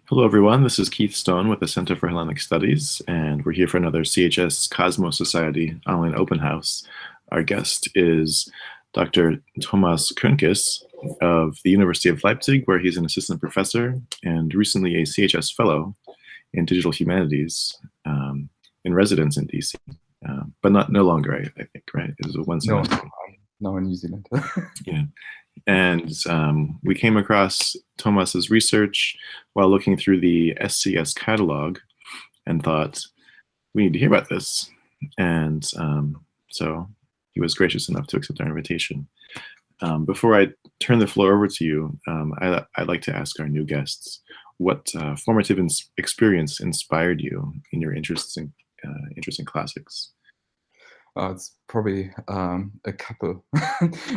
Hello, everyone. This is Keith Stone with the Center for Hellenic Studies, and we're here for another CHS Cosmos Society online open house. Our guest is Dr. Thomas Köntges of the University of Leipzig, where he's an assistant professor and recently a CHS fellow in digital humanities in residence in DC, but no longer, I think, right? It was a one No, semester. no, in New Zealand. Yeah. And we came across Thomas's research while looking through the SCS catalog and thought, we need to hear about this. And so he was gracious enough to accept our invitation. Before I turn the floor over to you, I'd like to ask our new guests, what formative experience inspired you in your interests in classics? It's probably a couple.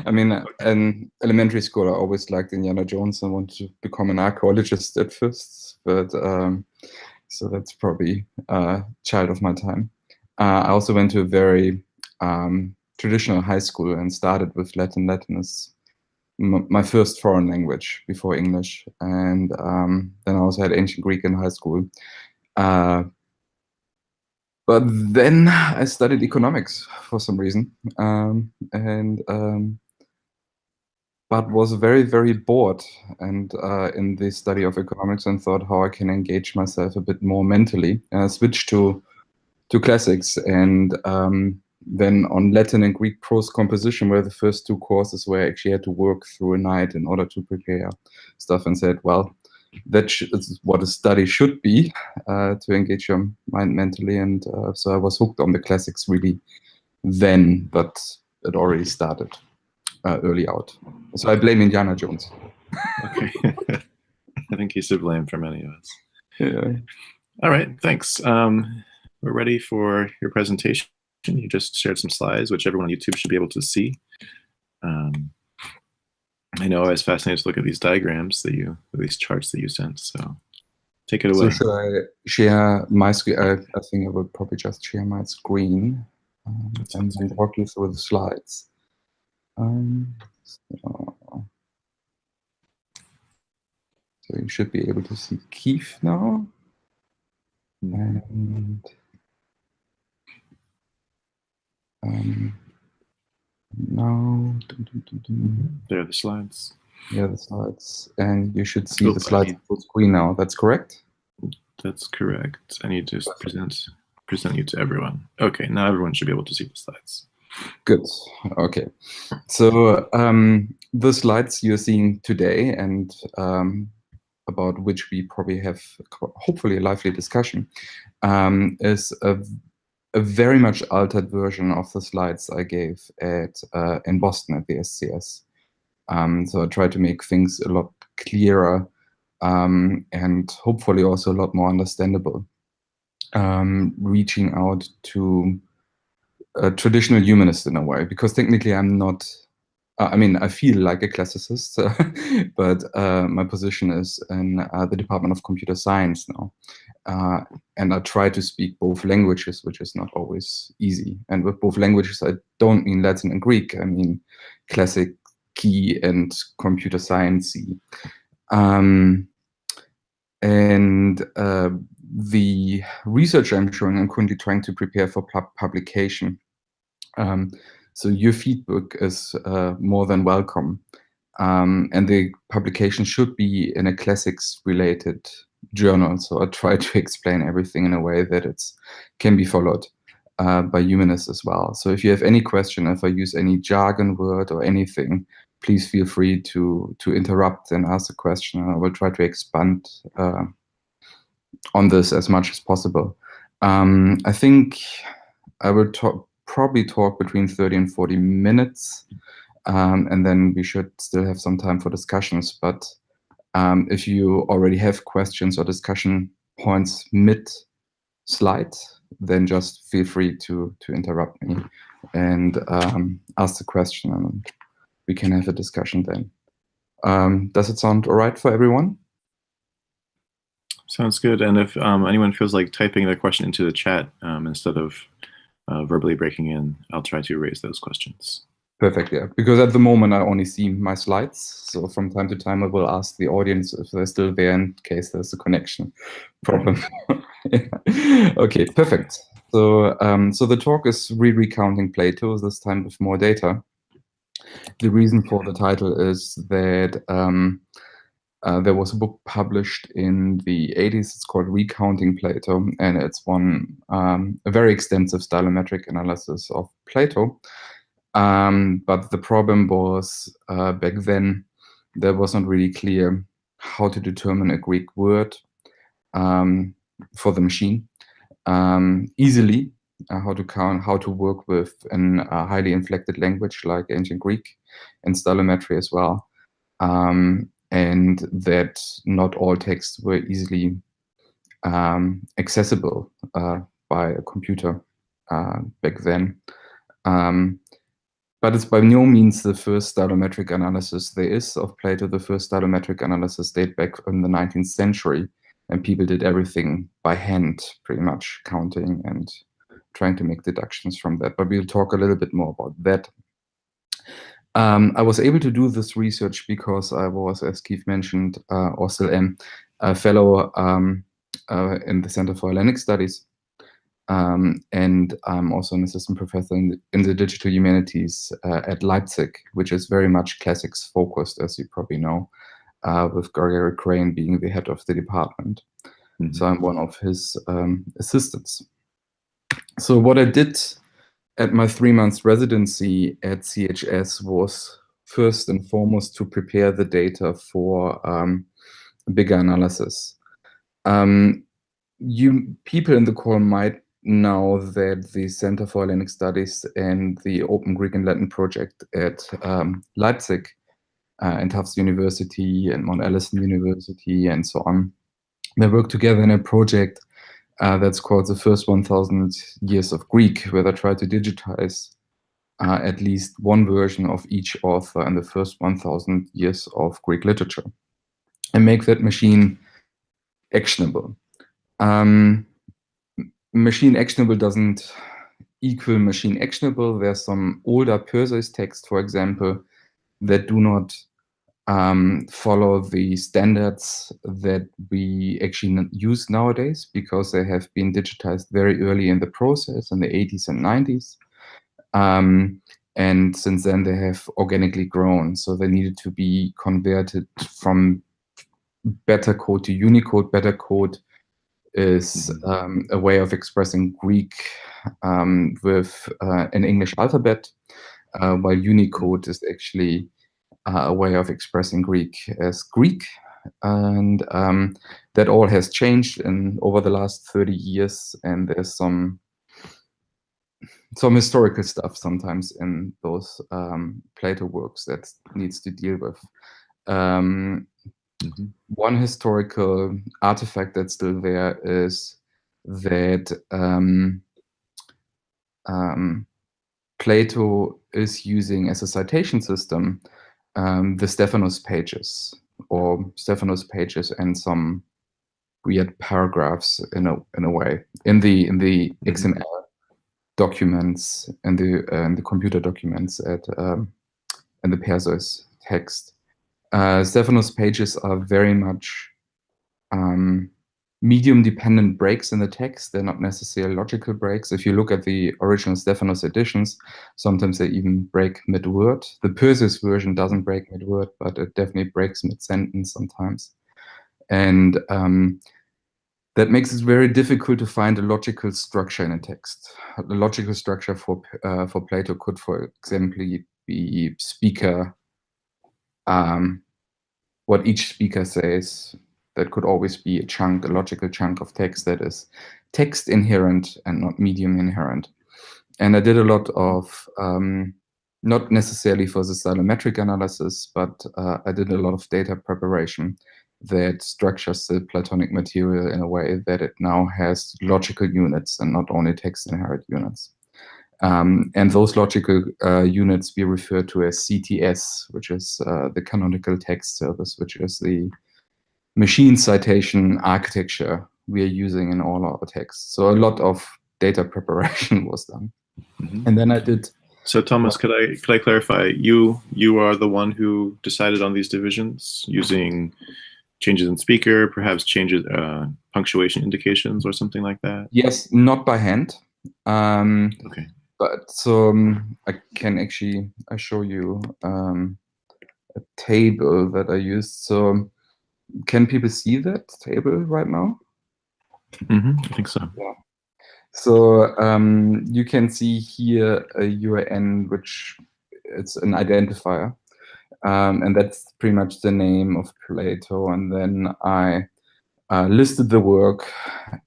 I mean, in elementary school, I always liked Indiana Jones and wanted to become an archaeologist at first, but so that's probably a child of my time. I also went to a very traditional high school and started with Latin. Latin is my first foreign language before English, and then I also had ancient Greek in high school. But then I studied economics for some reason, but was very, very bored and in the study of economics, and thought how I can engage myself a bit more mentally. And I switched to classics, and then on Latin and Greek prose composition were the first two courses where I actually had to work through a night in order to prepare stuff, and said, well, that is what a study should be, to engage your mind mentally. And so I was hooked on the classics really then, but it already started early out. So I blame Indiana Jones. Okay. I think he's to blame for many of us. Yeah. All right, thanks. We're ready for your presentation. You just shared some slides, which everyone on YouTube should be able to see. I know I was fascinated to look at these diagrams these charts that you sent. So take it away. So should I share my screen? I think I will probably just share my screen and then walk you through the slides. So you should be able to see Keith now. And now, there are the slides. Yeah, the slides, and you should see the slides full screen now. That's correct? That's correct. I need to present you to everyone. Okay, now everyone should be able to see the slides. Good. Okay. So the slides you're seeing today, and about which we probably have hopefully a lively discussion, is a very much altered version of the slides I gave in Boston at the SCS. So I tried to make things a lot clearer and hopefully also a lot more understandable, reaching out to a traditional humanist in a way, because technically I'm not, I mean, I feel like a classicist, but my position is in the Department of Computer Science now. And I try to speak both languages, which is not always easy. And with both languages, I don't mean Latin and Greek. I mean classic, key, and computer science-y. The research I'm showing, I'm currently trying to prepare for publication. So your feedback is more than welcome. And the publication should be in a classics-related journal. So I try to explain everything in a way that it can be followed by humanists as well. So if you have any question, if I use any jargon word or anything, please feel free to interrupt and ask a question. I will try to expand on this as much as possible. I think I will probably talk between 30 and 40 minutes, and then we should still have some time for discussions. But if you already have questions or discussion points mid-slide, then just feel free to interrupt me and ask the question, and we can have a discussion then. Does it sound all right for everyone? Sounds good. And if anyone feels like typing their question into the chat instead of verbally breaking in, I'll try to raise those questions. Perfect, yeah. Because at the moment I only see my slides, so from time to time I will ask the audience if they're still there in case there's a connection problem. Yeah. Okay, perfect. So, so the talk is re-recounting Plato, this time with more data. The reason for the title is that there was a book published in the 80s. It's called Recounting Plato, and it's a very extensive stylometric analysis of Plato. But the problem was back then there wasn't really clear how to determine a Greek word for the machine easily, how to count, how to work with a highly inflected language like ancient Greek, and stylometry as well, and that not all texts were easily accessible by a computer back then. But it's by no means the first stylometric analysis there is of Plato. The first stylometric analysis date back in the 19th century, and people did everything by hand, pretty much counting and trying to make deductions from that. But we'll talk a little bit more about that. I was able to do this research because I was, as Keith mentioned, or still am, a fellow in the Center for Hellenic Studies. And I'm also an assistant professor in the digital humanities at Leipzig, which is very much classics focused, as you probably know, with Gregory Crane being the head of the department. Mm-hmm. So I'm one of his assistants. So what I did at my 3 months residency at CHS was first and foremost to prepare the data for a bigger analysis. You people in the call might know that the Center for Hellenic Studies and the Open Greek and Latin project at Leipzig and Tufts University and Mount Allison University and so on, they work together in a project that's called the First 1,000 Years of Greek, where they try to digitize at least one version of each author in the first 1,000 years of Greek literature and make that machine actionable. Machine actionable doesn't equal machine actionable. There's some older Perseus texts, for example, that do not follow the standards that we actually use nowadays because they have been digitized very early in the process in the 80s and 90s. And since then they have organically grown. So they needed to be converted from better code to Unicode. Better code is a way of expressing Greek with an English alphabet, while Unicode is actually a way of expressing Greek as Greek. And that all has changed over the last 30 years, and there's some historical stuff sometimes in those Plato works that needs to deal with. One historical artifact that's still there is that Plato is using as a citation system the Stephanos pages, or Stephanos pages and some weird paragraphs in a way in the XML documents and the computer documents at in the Perseus text. Stephanos pages are very much medium-dependent breaks in the text. They're not necessarily logical breaks. If you look at the original Stephanos editions, sometimes they even break mid-word. The Perseus version doesn't break mid-word, but it definitely breaks mid-sentence sometimes. And that makes it very difficult to find a logical structure in a text. The logical structure for Plato could, for example, be speaker, what each speaker says. That could always be a logical chunk of text that is text inherent and not medium inherent. And I did a lot of, not necessarily for the stylometric analysis, but I did a lot of data preparation that structures the Platonic material in a way that it now has logical units and not only text inherent units. And those logical units we refer to as CTS, which is the canonical text service, which is the machine citation architecture we are using in all our texts. So a lot of data preparation was done. And then I did So Thomas, could I clarify? You are the one who decided on these divisions using changes in speaker, perhaps changes punctuation indications or something like that? Yes, not by hand. Okay. But so I can actually show you a table that I used. So can people see that table right now? I think so. Yeah. So you can see here a URN, which it's an identifier. And that's pretty much the name of Plato. And then I listed the work,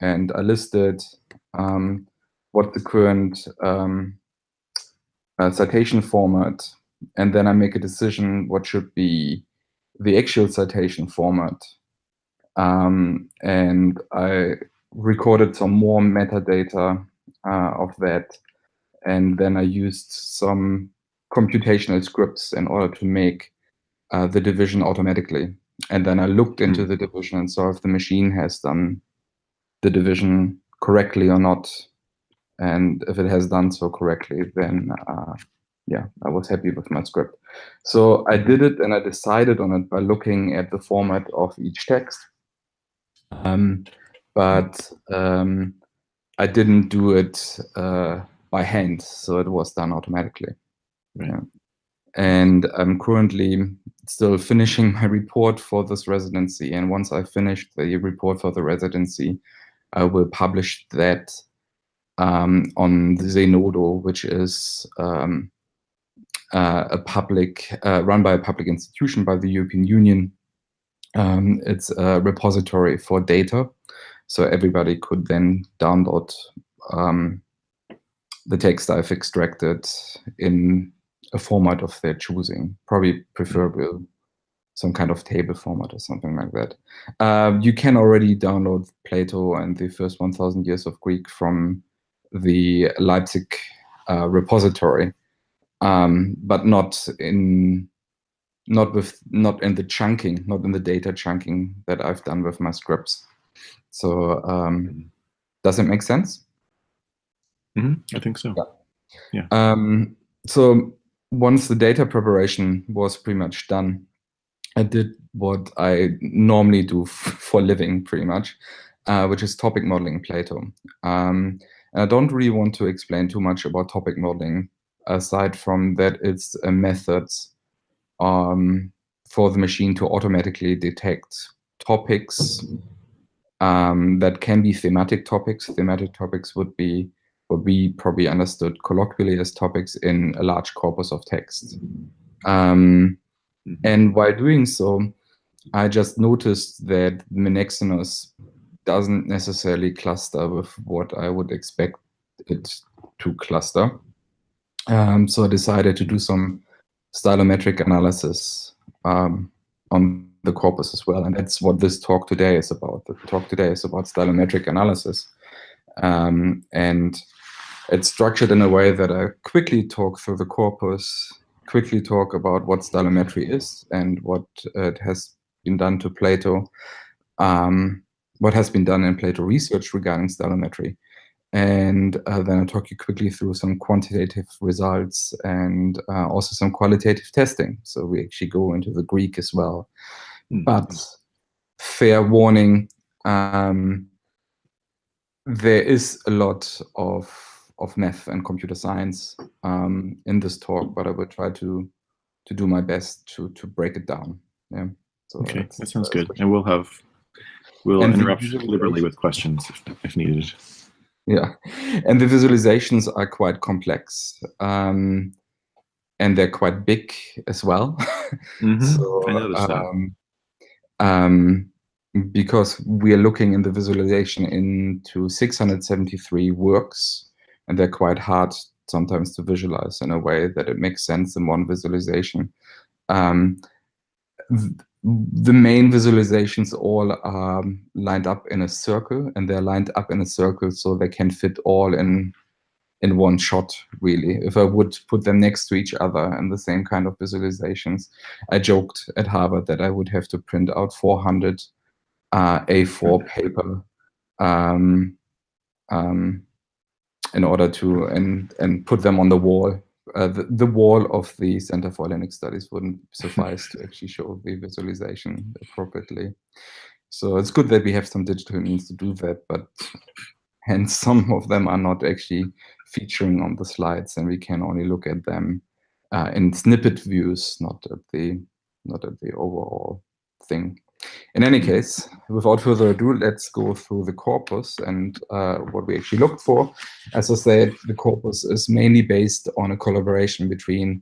and I listed what the current citation format, and then I make a decision what should be the actual citation format. And I recorded some more metadata of that, and then I used some computational scripts in order to make the division automatically. And then I looked into the division and saw if the machine has done the division correctly or not. And if it has done so correctly, then yeah, I was happy with my script. So I did it, and I decided on it by looking at the format of each text. But I didn't do it by hand, so it was done automatically. Right. Yeah. And I'm currently still finishing my report for this residency. And once I finish the report for the residency, I will publish that on the Zenodo, which is a public, run by a public institution by the European Union. It's a repository for data, so everybody could then download the text I've extracted in a format of their choosing, probably preferable some kind of table format or something like that. You can already download Plato and the first 1,000 years of Greek from the Leipzig repository, but not in the chunking, not in the data chunking that I've done with my scripts. So does it make sense? I think so. Yeah. So once the data preparation was pretty much done, I did what I normally do for a living, pretty much, which is topic modeling in Plato. And I don't really want to explain too much about topic modeling, aside from that it's a method for the machine to automatically detect topics that can be thematic topics. Thematic topics would be what we probably understood colloquially as topics in a large corpus of text. And while doing so, I just noticed that Menexenus doesn't necessarily cluster with what I would expect it to cluster. So I decided to do some stylometric analysis on the corpus as well. And that's what this talk today is about. The talk today is about stylometric analysis. And it's structured in a way that I quickly talk through the corpus, quickly talk about what stylometry is and what it has been done to Plato, what has been done in Plato research regarding stylometry. And then I'll talk you quickly through some quantitative results and also some qualitative testing. So we actually go into the Greek as well. But fair warning, there is a lot of math and computer science in this talk, but I will try to do my best to break it down. Yeah. So okay, that sounds good. And we'll interrupt deliberately with questions if needed. Yeah, and the visualizations are quite complex, and they're quite big as well. So I noticed that. because we are looking in the visualization into 673 works, and they're quite hard sometimes to visualize in a way that it makes sense in one visualization. The main visualizations all are lined up in a circle, and they're lined up in a circle so they can fit all in one shot, really. If I would put them next to each other and the same kind of visualizations, I joked at Harvard that I would have to print out 400 A4 paper in order to and put them on the wall the wall of the Center for Hellenic Studies wouldn't suffice to actually show the visualization appropriately. So it's good that we have some digital means to do that, but hence some of them are not actually featuring on the slides, and we can only look at them in snippet views, not at the overall thing. In any case, without further ado, let's go through the corpus and what we actually looked for. As I said, the corpus is mainly based on a collaboration between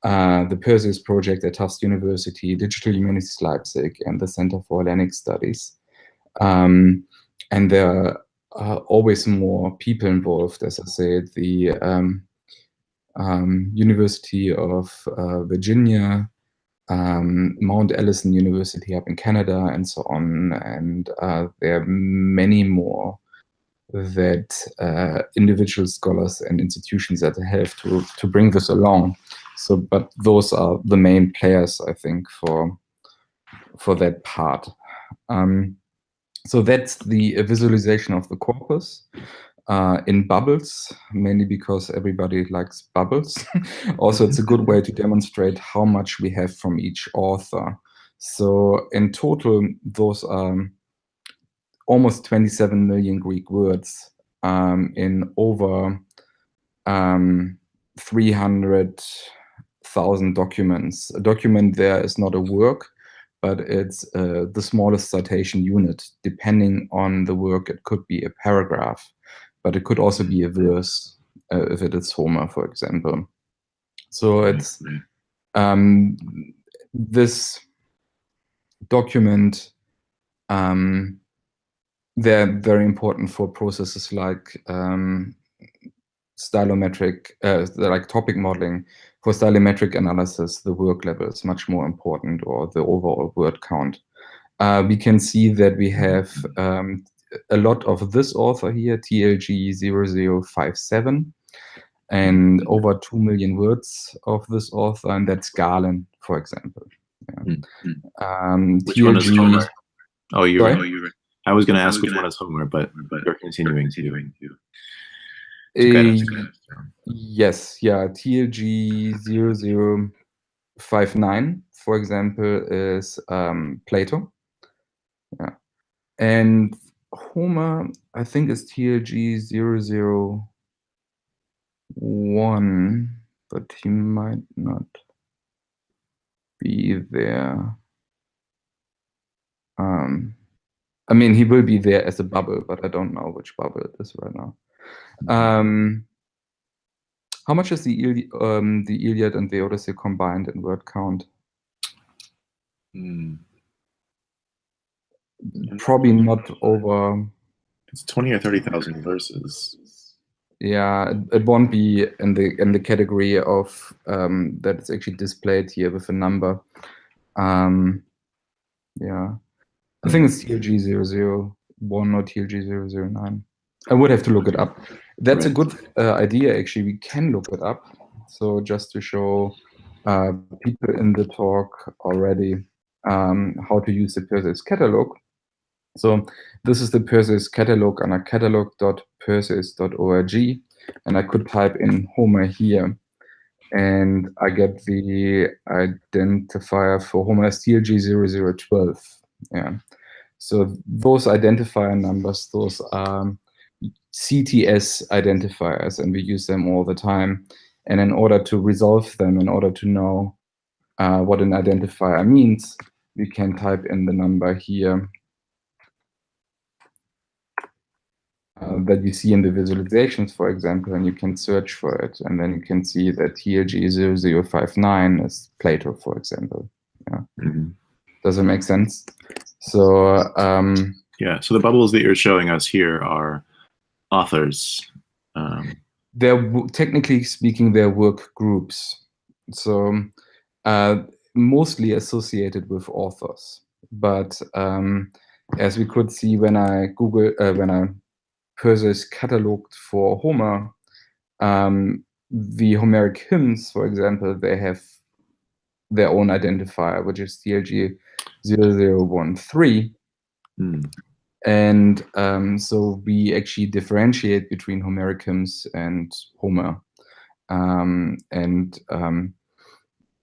the Perseus project at Tufts University, Digital Humanities Leipzig, and the Center for Hellenic Studies. And there are always more people involved. As I said, the University of Virginia, Mount Allison University up in Canada, and so on. And there are many more that individual scholars and institutions that have to bring this along. So, but those are the main players, I think, for that part. So that's the visualization of the corpus in bubbles, mainly because everybody likes bubbles. Also, it's a good way to demonstrate how much we have from each author. So in total, those are almost 27 million Greek words in over 300,000 documents. A document there is not a work, but it's the smallest citation unit. Depending on the work, it could be a paragraph, but it could also be a verse if it is Homer, for example. So it's this document, they're very important for processes like stylometric, like topic modeling. For stylometric analysis, the work level is much more important, or the overall word count. We can see that we have a lot of this author here, TLG 0057, and over 2 million words of this author, and that's Galen, for example. Yeah. Which one is Homer? Oh, you're Sorry? right. I was going to ask which one is Homer, but you're continuing to. Yes, yeah, TLG 0059, for example, is Plato. Yeah. And Homer, I think, is TLG 001, but he might not be there. I mean, he will be there as a bubble, but I don't know which bubble it is right now. How much is the Iliad and the Odyssey combined in word count? Probably not over. It's 20 or 30,000 verses. Yeah, it won't be in the category of that it's actually displayed here with a number. Yeah, I think it's TLG 001 or TLG 009. I would have to look it up. That's a good idea, actually. We can look it up. So just to show people in the talk already how to use the Perseus catalog. So this is the Perseus catalog under catalog.perseus.org, and I could type in Homer here, and I get the identifier for Homer as TLG 0012. Yeah. So those identifier numbers, those are CTS identifiers, and we use them all the time. And in order to resolve them, in order to know what an identifier means, we can type in the number here that you see in the visualizations, for example, and you can search for it. And then you can see that TLG 0059 is Plato, for example. Yeah. Does it make sense? So yeah, so the bubbles that you're showing us here are authors. They're, technically speaking, they're work groups. So mostly associated with authors. But as we could see when I Perseus cataloged for Homer, the Homeric hymns, for example, they have their own identifier, which is TLG 0013. And so we actually differentiate between Homeric hymns and Homer. and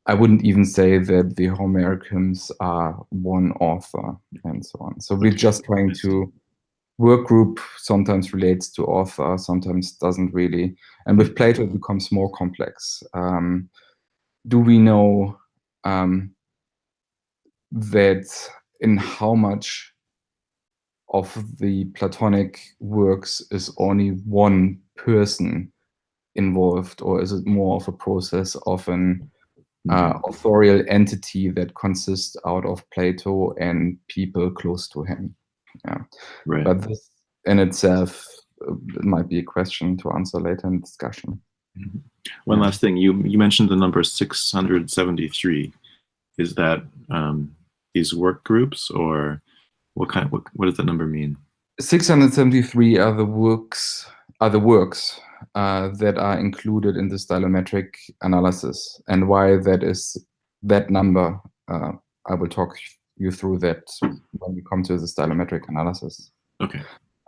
I wouldn't even say that the Homerichums are one author and so on. So we're just trying to work group sometimes relates to author, sometimes doesn't really. And with Plato, it becomes more complex. Do we know that in how much of the Platonic works is only one person involved, or is it more of a process of an authorial entity that consists out of Plato and people close to him? Yeah, Right. but this in itself it might be a question to answer later in discussion. One last thing, you mentioned the number 673. Is that these work groups, or what does that number mean? 673 are the works that are included in the stylometric analysis, and why that is that number. I will talk you through that when we come to the stylometric analysis. Okay.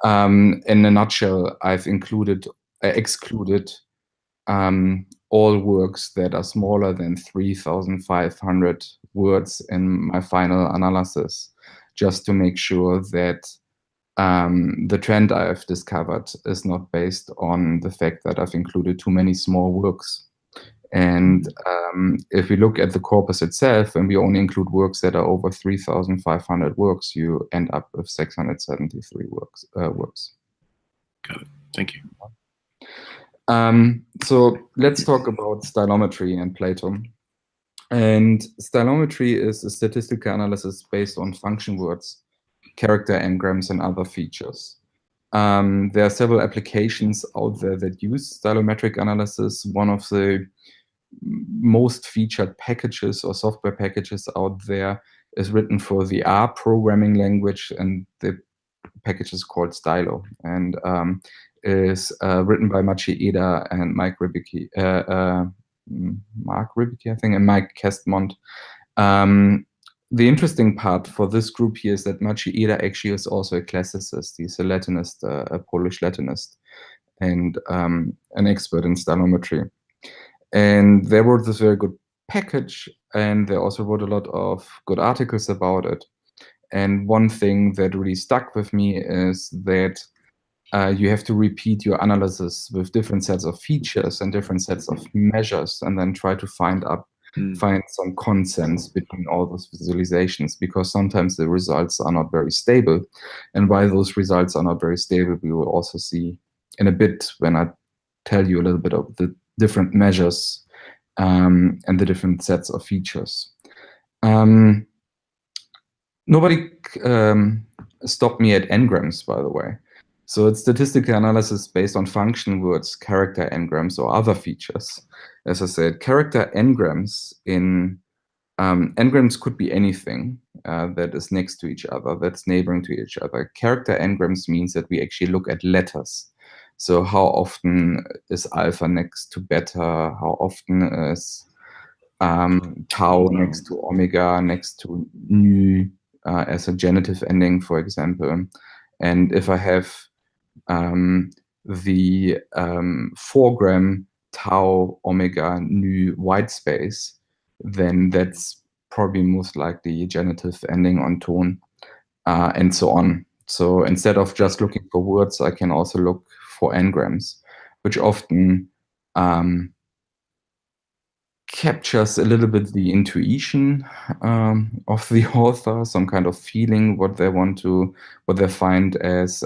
In a nutshell, I've excluded all works that are smaller than 3,500 words in my final analysis, just to make sure that the trend I've discovered is not based on the fact that I've included too many small works. And if we look at the corpus itself, and we only include works that are over 3,500 works, you end up with 673 works. Got it. Thank you. So let's talk about stylometry and Plato. And stylometry is a statistical analysis based on function words, character engrams, and other features. There are several applications out there that use stylometric analysis. One of the most featured packages or software packages out there is written for the R programming language, and the package is called Stylo, and is written by Maciej and Mark Rybicki, I think, and Mike Kestmont. The interesting part for this group here is that Maciej actually is also a classicist. He's a Latinist, a Polish Latinist, and an expert in stylometry. And they wrote this very good package, and they also wrote a lot of good articles about it. And one thing that really stuck with me is that you have to repeat your analysis with different sets of features and different sets of measures, and then try to find some consensus between all those visualizations, because sometimes the results are not very stable. And why those results are not very stable, we will also see in a bit when I tell you a little bit of the different measures and the different sets of features. Nobody stopped me at engrams, by the way. So it's statistical analysis based on function words, character engrams, or other features. As I said, character engrams engrams could be anything that is next to each other, that's neighboring to each other. Character engrams means that we actually look at letters. So how often is alpha next to beta? How often is tau next to omega, next to nu, as a genitive ending, for example. And if I have the 4-gram tau omega nu white space, then that's probably most likely genitive ending on tone, and so on. So instead of just looking for words, I can also look for engrams, which often captures a little bit the intuition of the author, some kind of feeling, what they find as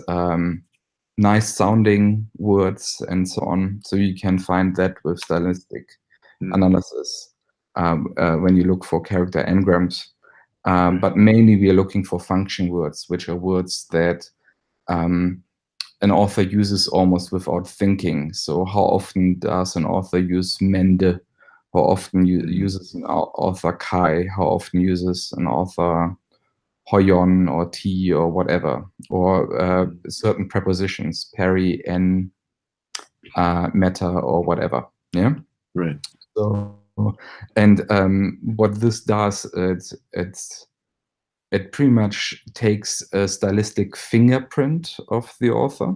nice sounding words and so on. So you can find that with stylistic analysis when you look for character engrams. But mainly we are looking for function words, which are words that an author uses almost without thinking. So how often does an author use mende? How often uses an author kai? How often uses an author hoyon or t or whatever? Or certain prepositions, peri, en, meta, or whatever. Yeah. Right. So, and what this does, it pretty much takes a stylistic fingerprint of the author,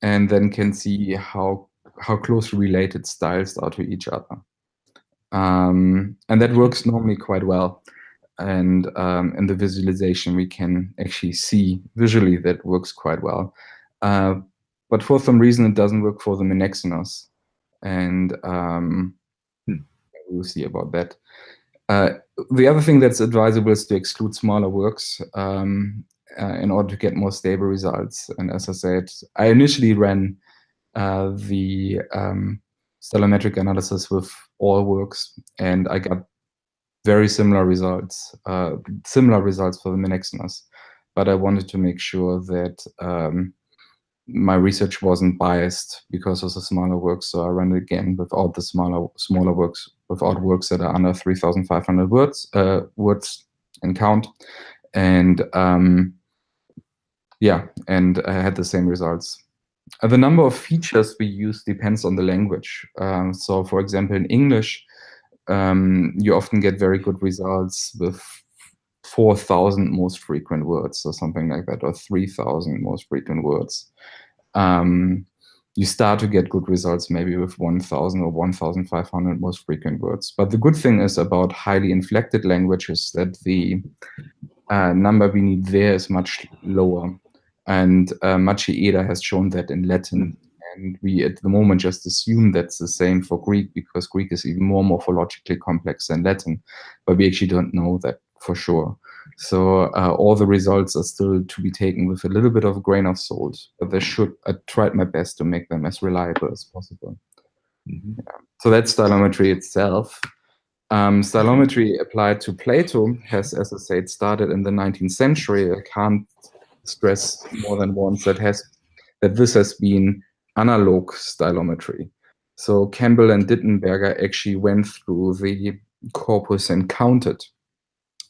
and then can see how how closely related styles are to each other. And that works normally quite well. And in the visualization, we can actually see visually that works quite well. But for some reason, it doesn't work for the Menexenos. And we'll see about that. The other thing that's advisable is to exclude smaller works in order to get more stable results. And as I said, I initially ran the stylometric analysis with all works, and I got very similar results for the Menexenos. But I wanted to make sure that my research wasn't biased because of the smaller works, so I ran it again without the smaller works, without works that are under 3,500 words in count, and yeah, and I had the same results. The number of features we use depends on the language. So, for example, in English, you often get very good results with 4,000 most frequent words or something like that, or 3,000 most frequent words. You start to get good results maybe with 1,000 or 1,500 most frequent words. But the good thing is about highly inflected languages that the number we need there is much lower. And Maciej has shown that in Latin. And we at the moment just assume that's the same for Greek, because Greek is even more morphologically complex than Latin, but we actually don't know that for sure. So all the results are still to be taken with a little bit of a grain of salt, but I tried my best to make them as reliable as possible. Yeah. So that's stylometry itself. Stylometry applied to Plato has, as I said, started in the 19th century. I can't stress more than once that this has been analog stylometry. So Campbell and Dittenberger actually went through the corpus and counted,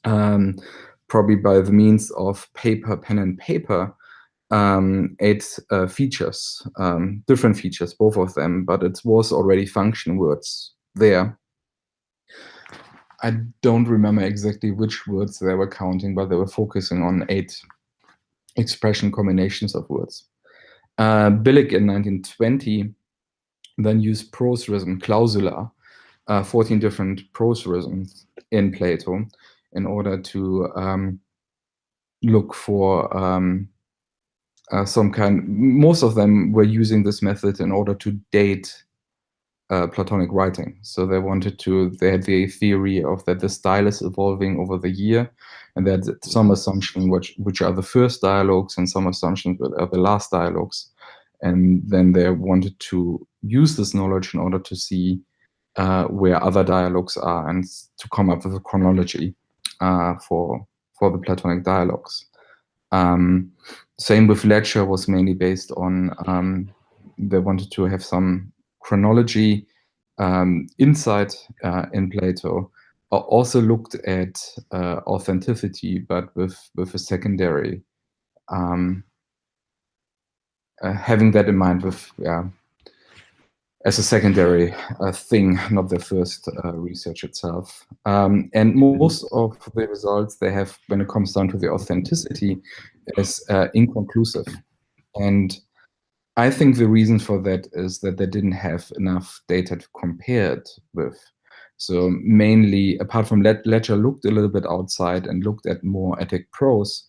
probably by the means of pen and paper, 8 features, different features, both of them, but it was already function words there. I don't remember exactly which words they were counting, but they were focusing on 8 expression combinations of words. Billig in 1920 then used prose rhythm, clausula, 14 different prose rhythms in Plato in order to look for some kind. Most of them were using this method in order to date Platonic writing. So they had the theory of that the style is evolving over the year, and that some assumption which are the first dialogues and some assumptions which are the last dialogues. And then they wanted to use this knowledge in order to see where other dialogues are and to come up with a chronology for the Platonic dialogues. Same with ledger was mainly based on they wanted to have some chronology inside in Plato. Also looked at authenticity, but with a secondary, having that in mind as a secondary thing, not the first research itself. And most of the results they have, when it comes down to the authenticity, is inconclusive. And I think the reason for that is that they didn't have enough data to compare it with. So mainly, apart from Ledger looked a little bit outside and looked at more Attic prose,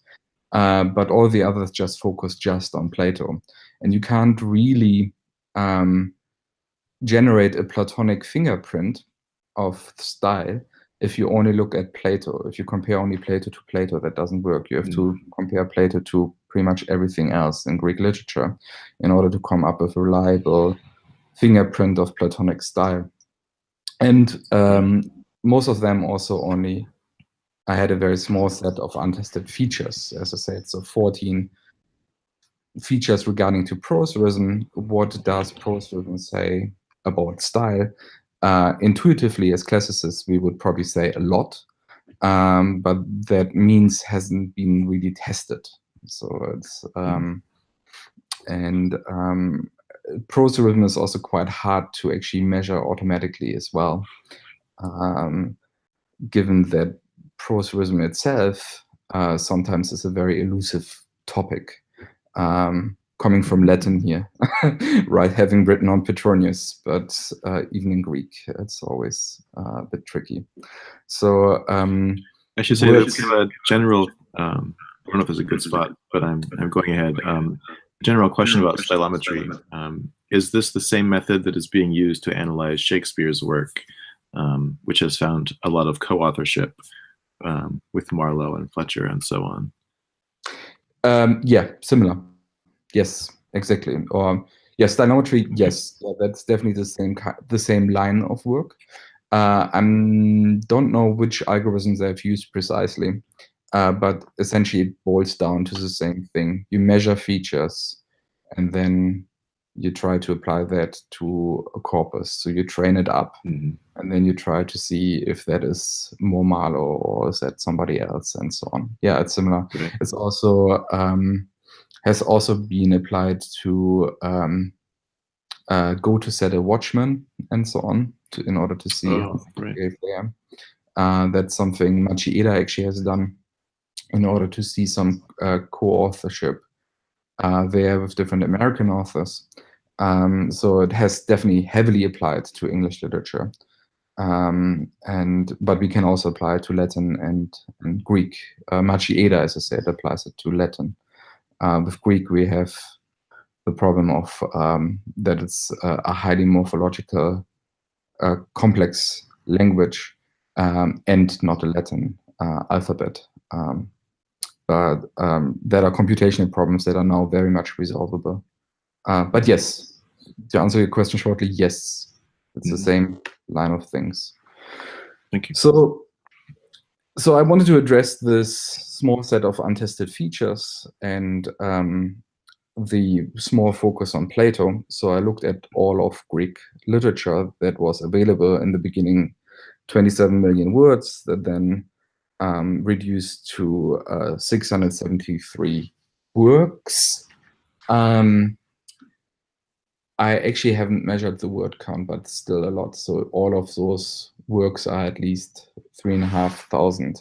but all the others just focused just on Plato. And you can't really generate a Platonic fingerprint of style if you only look at Plato. If you compare only Plato to Plato, that doesn't work. You have to compare Plato to pretty much everything else in Greek literature in order to come up with a reliable fingerprint of Platonic style. And most of them also I had a very small set of untested features, as I said, so 14 features regarding to prose rhythm. What does prose rhythm say about style? Intuitively, as classicists, we would probably say a lot, but that means hasn't been really tested. So it's prose rhythm is also quite hard to actually measure automatically as well, given that prose rhythm itself sometimes is a very elusive topic coming from Latin here, right? Having written on Petronius, but even in Greek, it's always a bit tricky. So I should say that we have a general. I don't know if there's a good spot, but I'm going ahead. General question about stylometry. Is this the same method that is being used to analyze Shakespeare's work, which has found a lot of co-authorship with Marlowe and Fletcher and so on? Yeah, similar. Yes, exactly. Or yeah, stylometry. Yes, yeah, that's definitely the same line of work. I don't know which algorithms they've used precisely, but essentially it boils down to the same thing. You measure features, and then you try to apply that to a corpus. So you train it up, and then you try to see if that is more Marlowe or is that somebody else, and so on. Yeah, it's similar. Right. It's also has also been applied to go to set a watchman and so on in order to see how they behave there. That's something Machieda actually has done in order to see some co-authorship there with different American authors. So it has definitely heavily applied to English literature. But we can also apply it to Latin and Greek. Machieda, as I said, applies it to Latin. With Greek, we have the problem of that it's a highly morphological, complex language and not a Latin alphabet. But there are computational problems that are now very much resolvable. But yes, to answer your question shortly, yes, it's the same line of things. Thank you. So I wanted to address this small set of untested features and the small focus on Plato. So I looked at all of Greek literature that was available in the beginning, 27 million words, that then reduced to 673 works. I actually haven't measured the word count, but still a lot. So all of those works are at least 3,500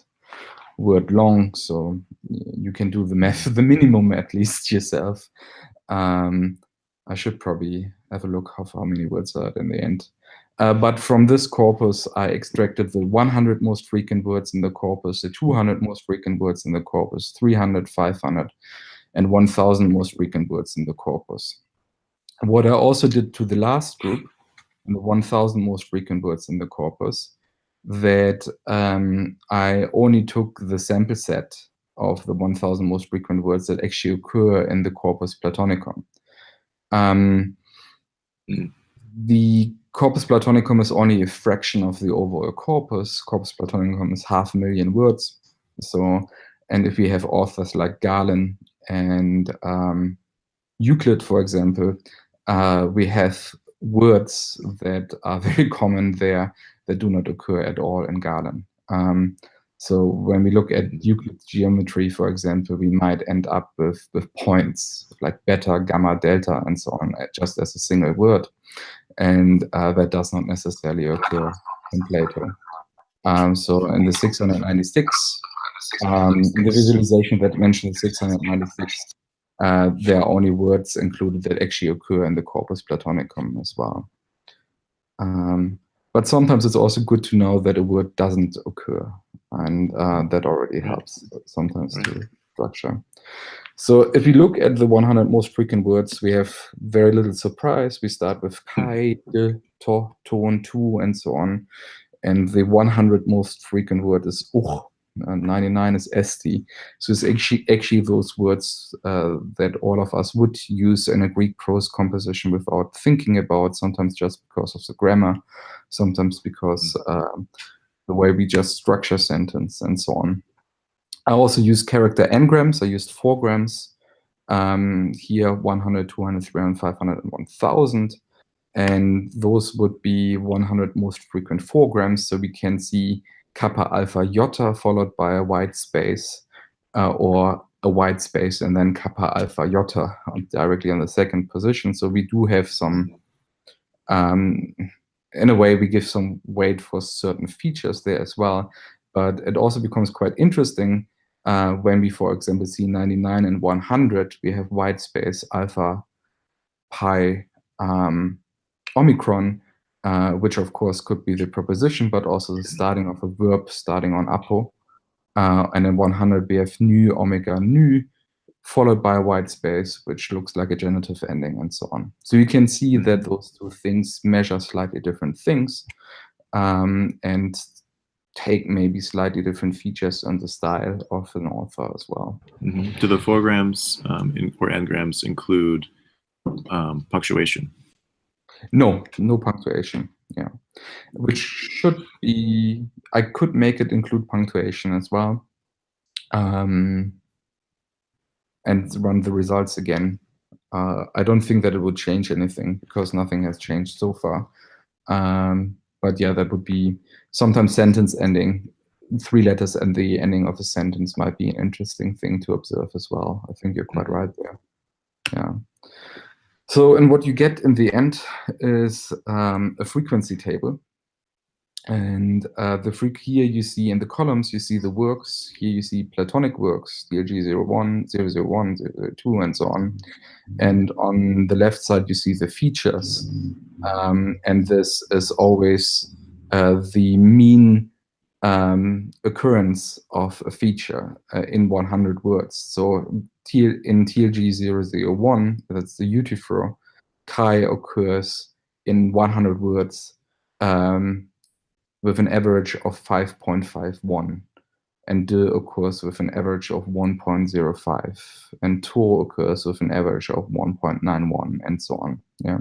word long. So you can do the math, the minimum at least yourself. I should probably have a look how many words are in the end. But from this corpus, I extracted the 100 most frequent words in the corpus, the 200 most frequent words in the corpus, 300, 500, and 1,000 most frequent words in the corpus. What I also did to the last group, the 1,000 most frequent words in the corpus, that I only took the sample set of the 1,000 most frequent words that actually occur in the corpus Platonicum. The corpus Platonicum is only a fraction of the overall corpus. Corpus Platonicum is 500,000 words. So, and if we have authors like Galen and Euclid, for example, we have words that are very common there that do not occur at all in Galen. So when we look at Euclid's geometry, for example, we might end up with points like beta, gamma, delta, and so on, just as a single word. And that does not necessarily occur in Plato. So in the 696, in the visualization that mentioned 696, there are only words included that actually occur in the corpus Platonicum as well. But sometimes it's also good to know that a word doesn't occur, and that already helps sometimes to structure. So if we look at the 100 most frequent words, we have very little surprise. We start with kai, de, to, ton, tu, and so on. And the 100 most frequent word is uch. 99 is esti. So it's actually those words that all of us would use in a Greek prose composition without thinking about, sometimes just because of the grammar, sometimes because the way we just structure sentence and so on. I also use character n-grams. I used 4 grams. Here 100, 200, 300, 500, and 1000. And those would be 100 most frequent 4 grams. So we can see kappa alpha iota followed by a white space or a white space and then kappa alpha iota directly on the second position. So we do have some, in a way, we give some weight for certain features there as well. But it also becomes quite interesting When we, for example, see 99 and 100, we have white space alpha, pi, omicron, which of course could be the preposition, but also the starting of a verb starting on apo. And in 100, we have nu, omega, nu, followed by a white space, which looks like a genitive ending, and so on. So you can see that those two things measure slightly different things, and take maybe slightly different features on the style of an author as well. Do the 4 grams or n-grams include punctuation? No punctuation. Yeah, which should be. I could make it include punctuation as well, and run the results again. I don't think that it would change anything because nothing has changed so far. But yeah, that would be sometimes sentence ending. 3 letters and the ending of a sentence might be an interesting thing to observe as well. I think you're quite right there. Yeah. So, and what you get in the end is a frequency table. And here you see in the columns, you see the works. Here you see Platonic works, DLG 01, 001, 002, and so on. And on the left side, you see the features. And this is always the mean occurrence of a feature in 100 words. So in TLG 001, that's the Euthyphro, chi occurs in 100 words with an average of 5.51, and de occurs with an average of 1.05, and to occurs with an average of 1.91, and so on. Yeah.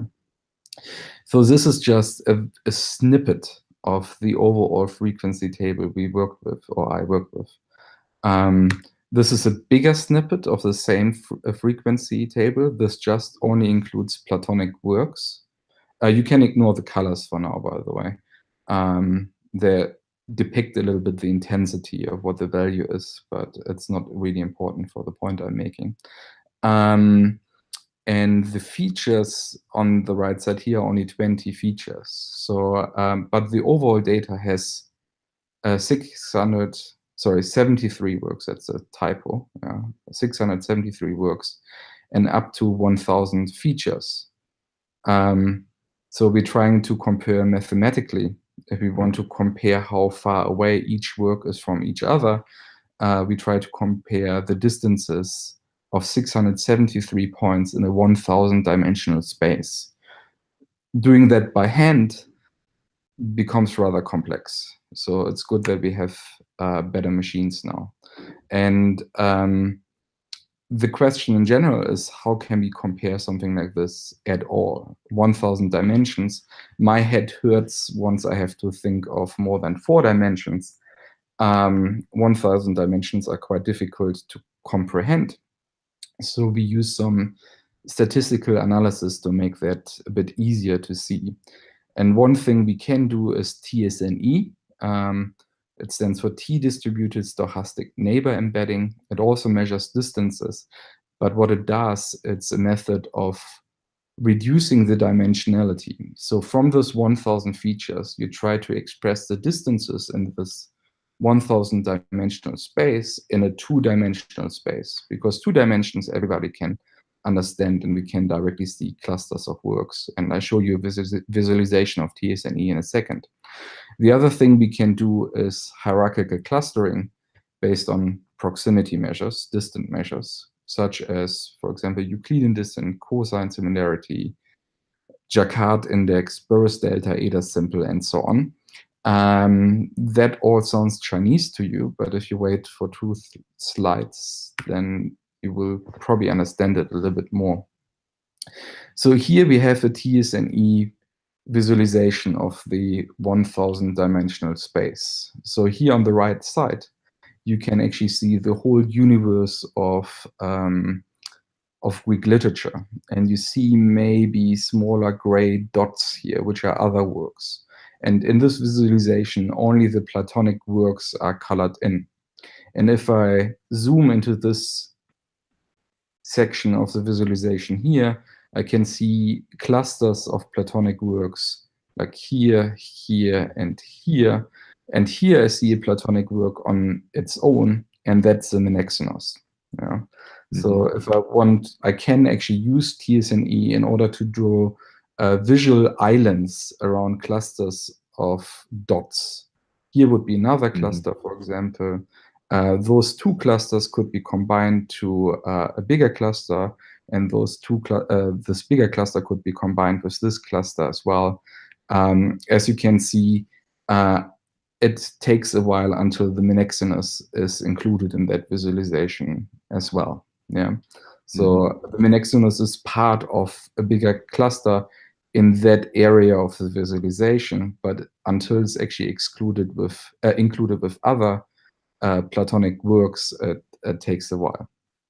So this is just a snippet of the overall frequency table we work with, or I work with. This is a bigger snippet of the same frequency table. This just only includes Platonic works. You can ignore the colors for now, by the way. They depict a little bit the intensity of what the value is, but it's not really important for the point I'm making. And the features on the right side here are only 20 features. So, but the overall data has 73 works. That's a typo. 673 works, and up to 1,000 features. So we're trying to compare mathematically. If we want to compare how far away each work is from each other, we try to compare the distances of 673 points in a 1,000 dimensional space. Doing that by hand becomes rather complex. So it's good that we have better machines now. And the question in general is, how can we compare something like this at all? 1,000 dimensions. My head hurts once I have to think of more than 4 dimensions. 1,000 dimensions are quite difficult to comprehend. So we use some statistical analysis to make that a bit easier to see. And one thing we can do is TSNE. It stands for T-distributed stochastic neighbor embedding. It also measures distances. But what it does, it's a method of reducing the dimensionality. So from this 1,000 features, you try to express the distances in this 1,000 dimensional space in a 2-dimensional space, because 2 dimensions everybody can understand, and we can directly see clusters of works. And I show you a visualization of TSNE in a second. The other thing we can do is hierarchical clustering based on proximity measures, distant measures, such as, for example, Euclidean distance, cosine similarity, Jacquard index, Burroughs delta, Eta simple, and so on. That all sounds Chinese to you, but if you wait for 2 slides, then you will probably understand it a little bit more. So here we have a TSNE visualization of the 1,000 dimensional space. So here on the right side, you can actually see the whole universe of Greek literature. And you see maybe smaller gray dots here, which are other works. And in this visualization, only the Platonic works are colored in. And if I zoom into this section of the visualization here, I can see clusters of Platonic works like here, here, and here. And here I see a Platonic work on its own, and that's the Menexenos. Yeah. So if I want, I can actually use TSNE in order to draw visual islands around clusters of dots. Here would be another cluster, for example. Those two clusters could be combined to a bigger cluster, and those this bigger cluster could be combined with this cluster as well. As you can see, it takes a while until the Menexenos is included in that visualization as well. Yeah. So the Menexenos is part of a bigger cluster in that area of the visualization, but until it's actually included with other Platonic works, it takes a while.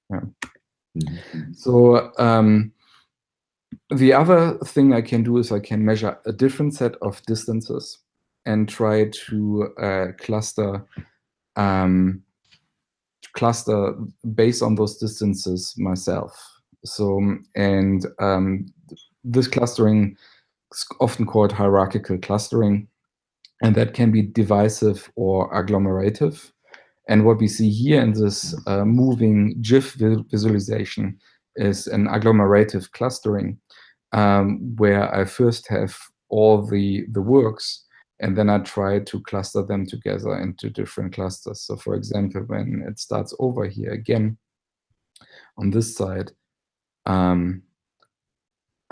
Yeah. So the other thing I can do is I can measure a different set of distances and try to cluster based on those distances myself. So, and this clustering is often called hierarchical clustering, and that can be divisive or agglomerative. And what we see here in this moving GIF visualization is an agglomerative clustering, where I first have all the works, and then I try to cluster them together into different clusters. So for example, when it starts over here again, on this side, I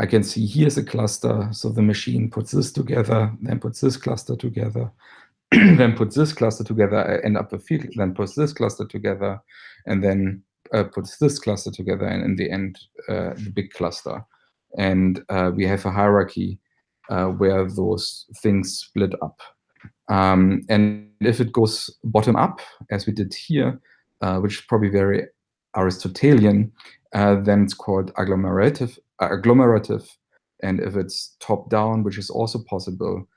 can see here's a cluster. So the machine puts this together, then puts this cluster together, then puts this cluster together, I end up with field, then puts this cluster together, and then puts this cluster together, and in the end, the big cluster. And we have a hierarchy where those things split up. And if it goes bottom up, as we did here, which is probably very Aristotelian, then it's called agglomerative. And if it's top down, which is also possible,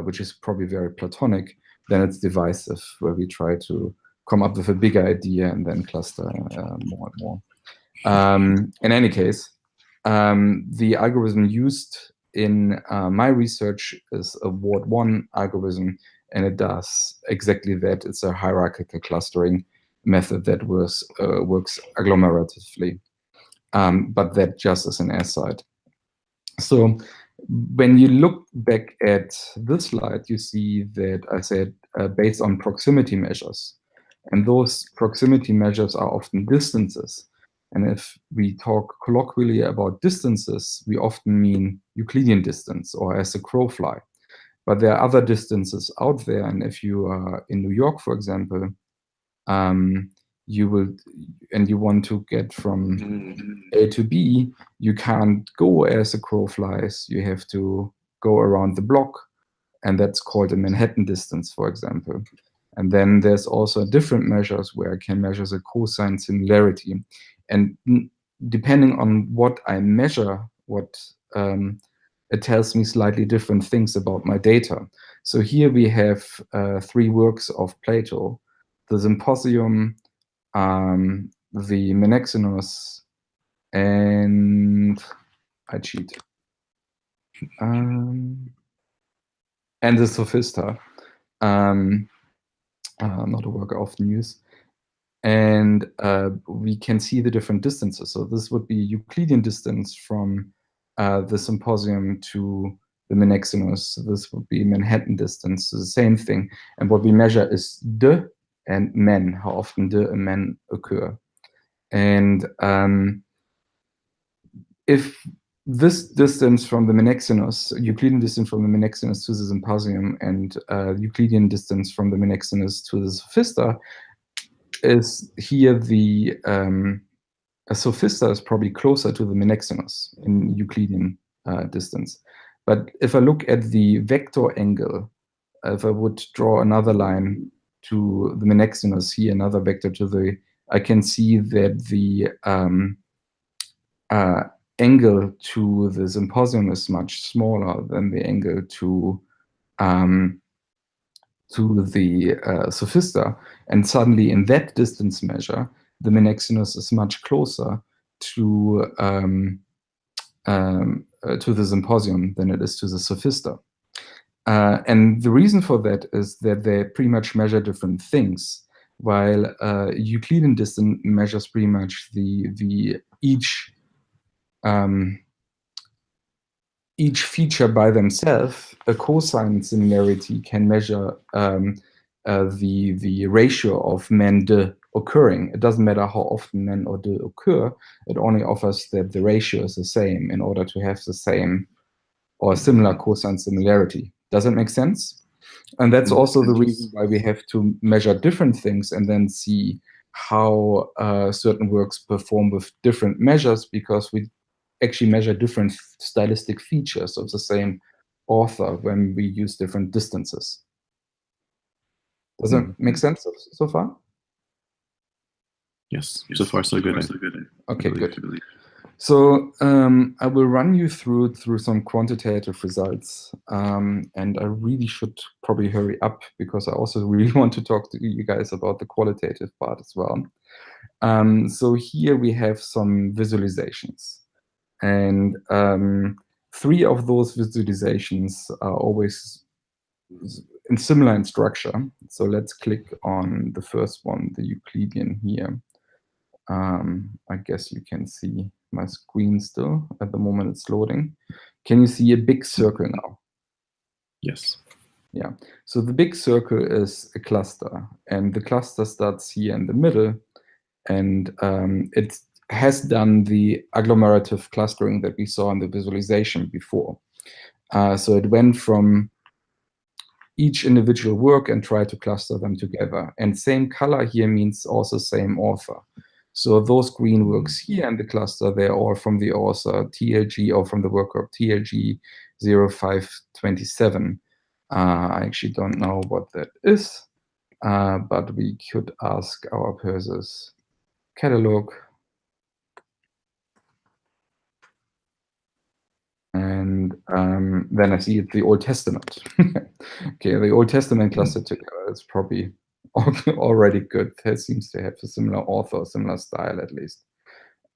which is probably very Platonic, then it's divisive, where we try to come up with a bigger idea and then cluster more and more. In any case, the algorithm used in my research is a Ward 1 algorithm, and it does exactly that. It's a hierarchical clustering method that works agglomeratively, but that just as an aside. So when you look back at this slide, you see that I said based on proximity measures, and those proximity measures are often distances. And if we talk colloquially about distances, we often mean Euclidean distance, or as a crow fly. But there are other distances out there, and if you are in New York, for example, you want to get from A to B, you can't go as a crow flies. You have to go around the block, and that's called a Manhattan distance, for example. And then there's also different measures where I can measure the cosine similarity. And depending on what I measure, it tells me slightly different things about my data. So here we have 3 works of Plato: the Symposium, the Menexenos, and I cheat. And the Sophista, not a work I often use. And we can see the different distances. So this would be Euclidean distance from the Symposium to the Menexenos. This would be Manhattan distance, so the same thing. And what we measure is de and men, how often de and men occur. And if this distance from the Menexenos, Euclidean distance from the Menexenos to the Symposium, and Euclidean distance from the Menexenos to the Sophista, is here the a Sophista is probably closer to the Menexenos in Euclidean distance. But if I look at the vector angle, if I would draw another line to the Menexenos here, another vector to the, I can see that the angle to the Symposium is much smaller than the angle to the Sophista, and suddenly in that distance measure, the Menexenos is much closer to the Symposium than it is to the Sophista. And the reason for that is that they pretty much measure different things. while Euclidean distance measures pretty much each feature by themselves. A cosine similarity can measure the ratio of men de occurring. It doesn't matter how often men or de occur. It only offers that the ratio is the same in order to have the same or similar cosine similarity. Does it make sense? And that's also the reason why we have to measure different things and then see how certain works perform with different measures, because we actually measure different stylistic features of the same author when we use different distances. Does that make sense so far? Yes, so far so good. Okay, good. So I will run you through some quantitative results, and I really should probably hurry up because I also really want to talk to you guys about the qualitative part as well. So here we have some visualizations, and 3 of those visualizations are always similar in structure. So let's click on the first one, the Euclidean here. I guess you can see my screen still. At the moment it's loading. Can you see a big circle now? Yes. Yeah. So the big circle is a cluster, and the cluster starts here in the middle, and it has done the agglomerative clustering that we saw in the visualization before. So it went from each individual work and tried to cluster them together. And same color here means also same author. So those green works here in the cluster, they're all from the author TLG, or from the work of TLG 0527. I actually don't know what that is, but we could ask our Perseus catalog. And then I see it's the Old Testament. Okay, the Old Testament cluster together is probably already good. It seems to have a similar author, similar style at least.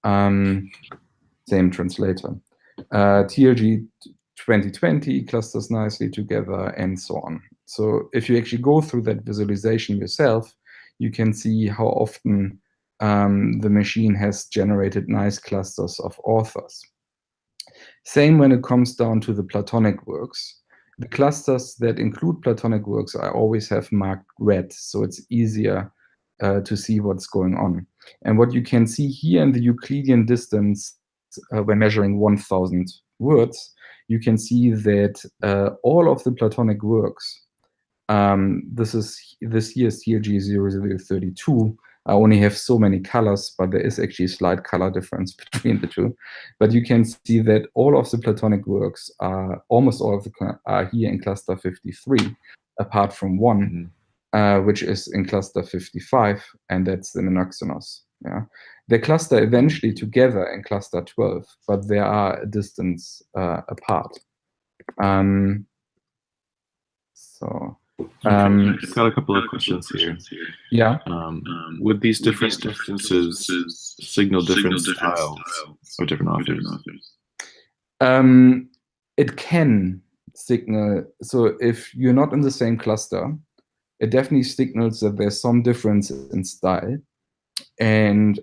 Same translator. TLG 2020 clusters nicely together, and so on. So if you actually go through that visualization yourself, you can see how often the machine has generated nice clusters of authors. Same when it comes down to the Platonic works. The clusters that include Platonic works I always have marked red, so it's easier to see what's going on. And what you can see here in the Euclidean distance, when measuring 1,000 words, you can see that all of the Platonic works, this here is TLG 0032. I only have so many colors, but there is actually a slight color difference between the two. But you can see that all of the Platonic works are, almost all of them are here in cluster 53, apart from one, which is in cluster 55, and that's the Menexenos. Yeah, they cluster eventually together in cluster 12, but they are a distance apart. I've got a couple of questions here. Yeah. Would these different differences signal different styles or different authors? It can signal. So if you're not in the same cluster, it definitely signals that there's some difference in style. And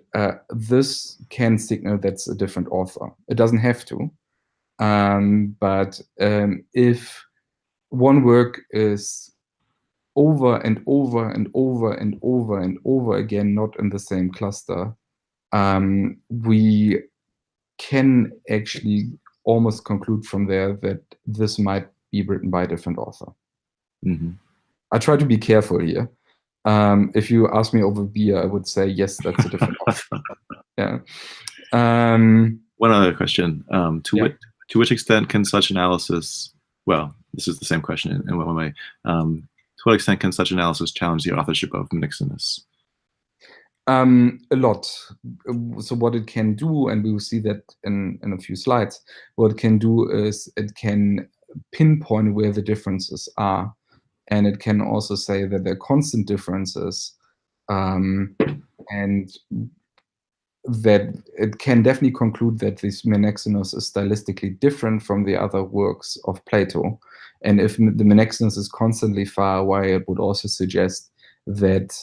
this can signal that's a different author. It doesn't have to. But if one work is over and over and over and over and over again not in the same cluster, we can actually almost conclude from there that this might be written by a different author. I try to be careful here. If you ask me over beer, I would say yes, that's a different author. Yeah. One other question: to which extent can such analysis? Well, this is the same question in one way. To what extent can such analysis challenge the authorship of Menexenos? A lot. So what it can do, and we will see that in a few slides, what it can do is it can pinpoint where the differences are, and it can also say that there are constant differences, and that it can definitely conclude that this Menexenos is stylistically different from the other works of Plato. And if the Menexenos is constantly far away, it would also suggest that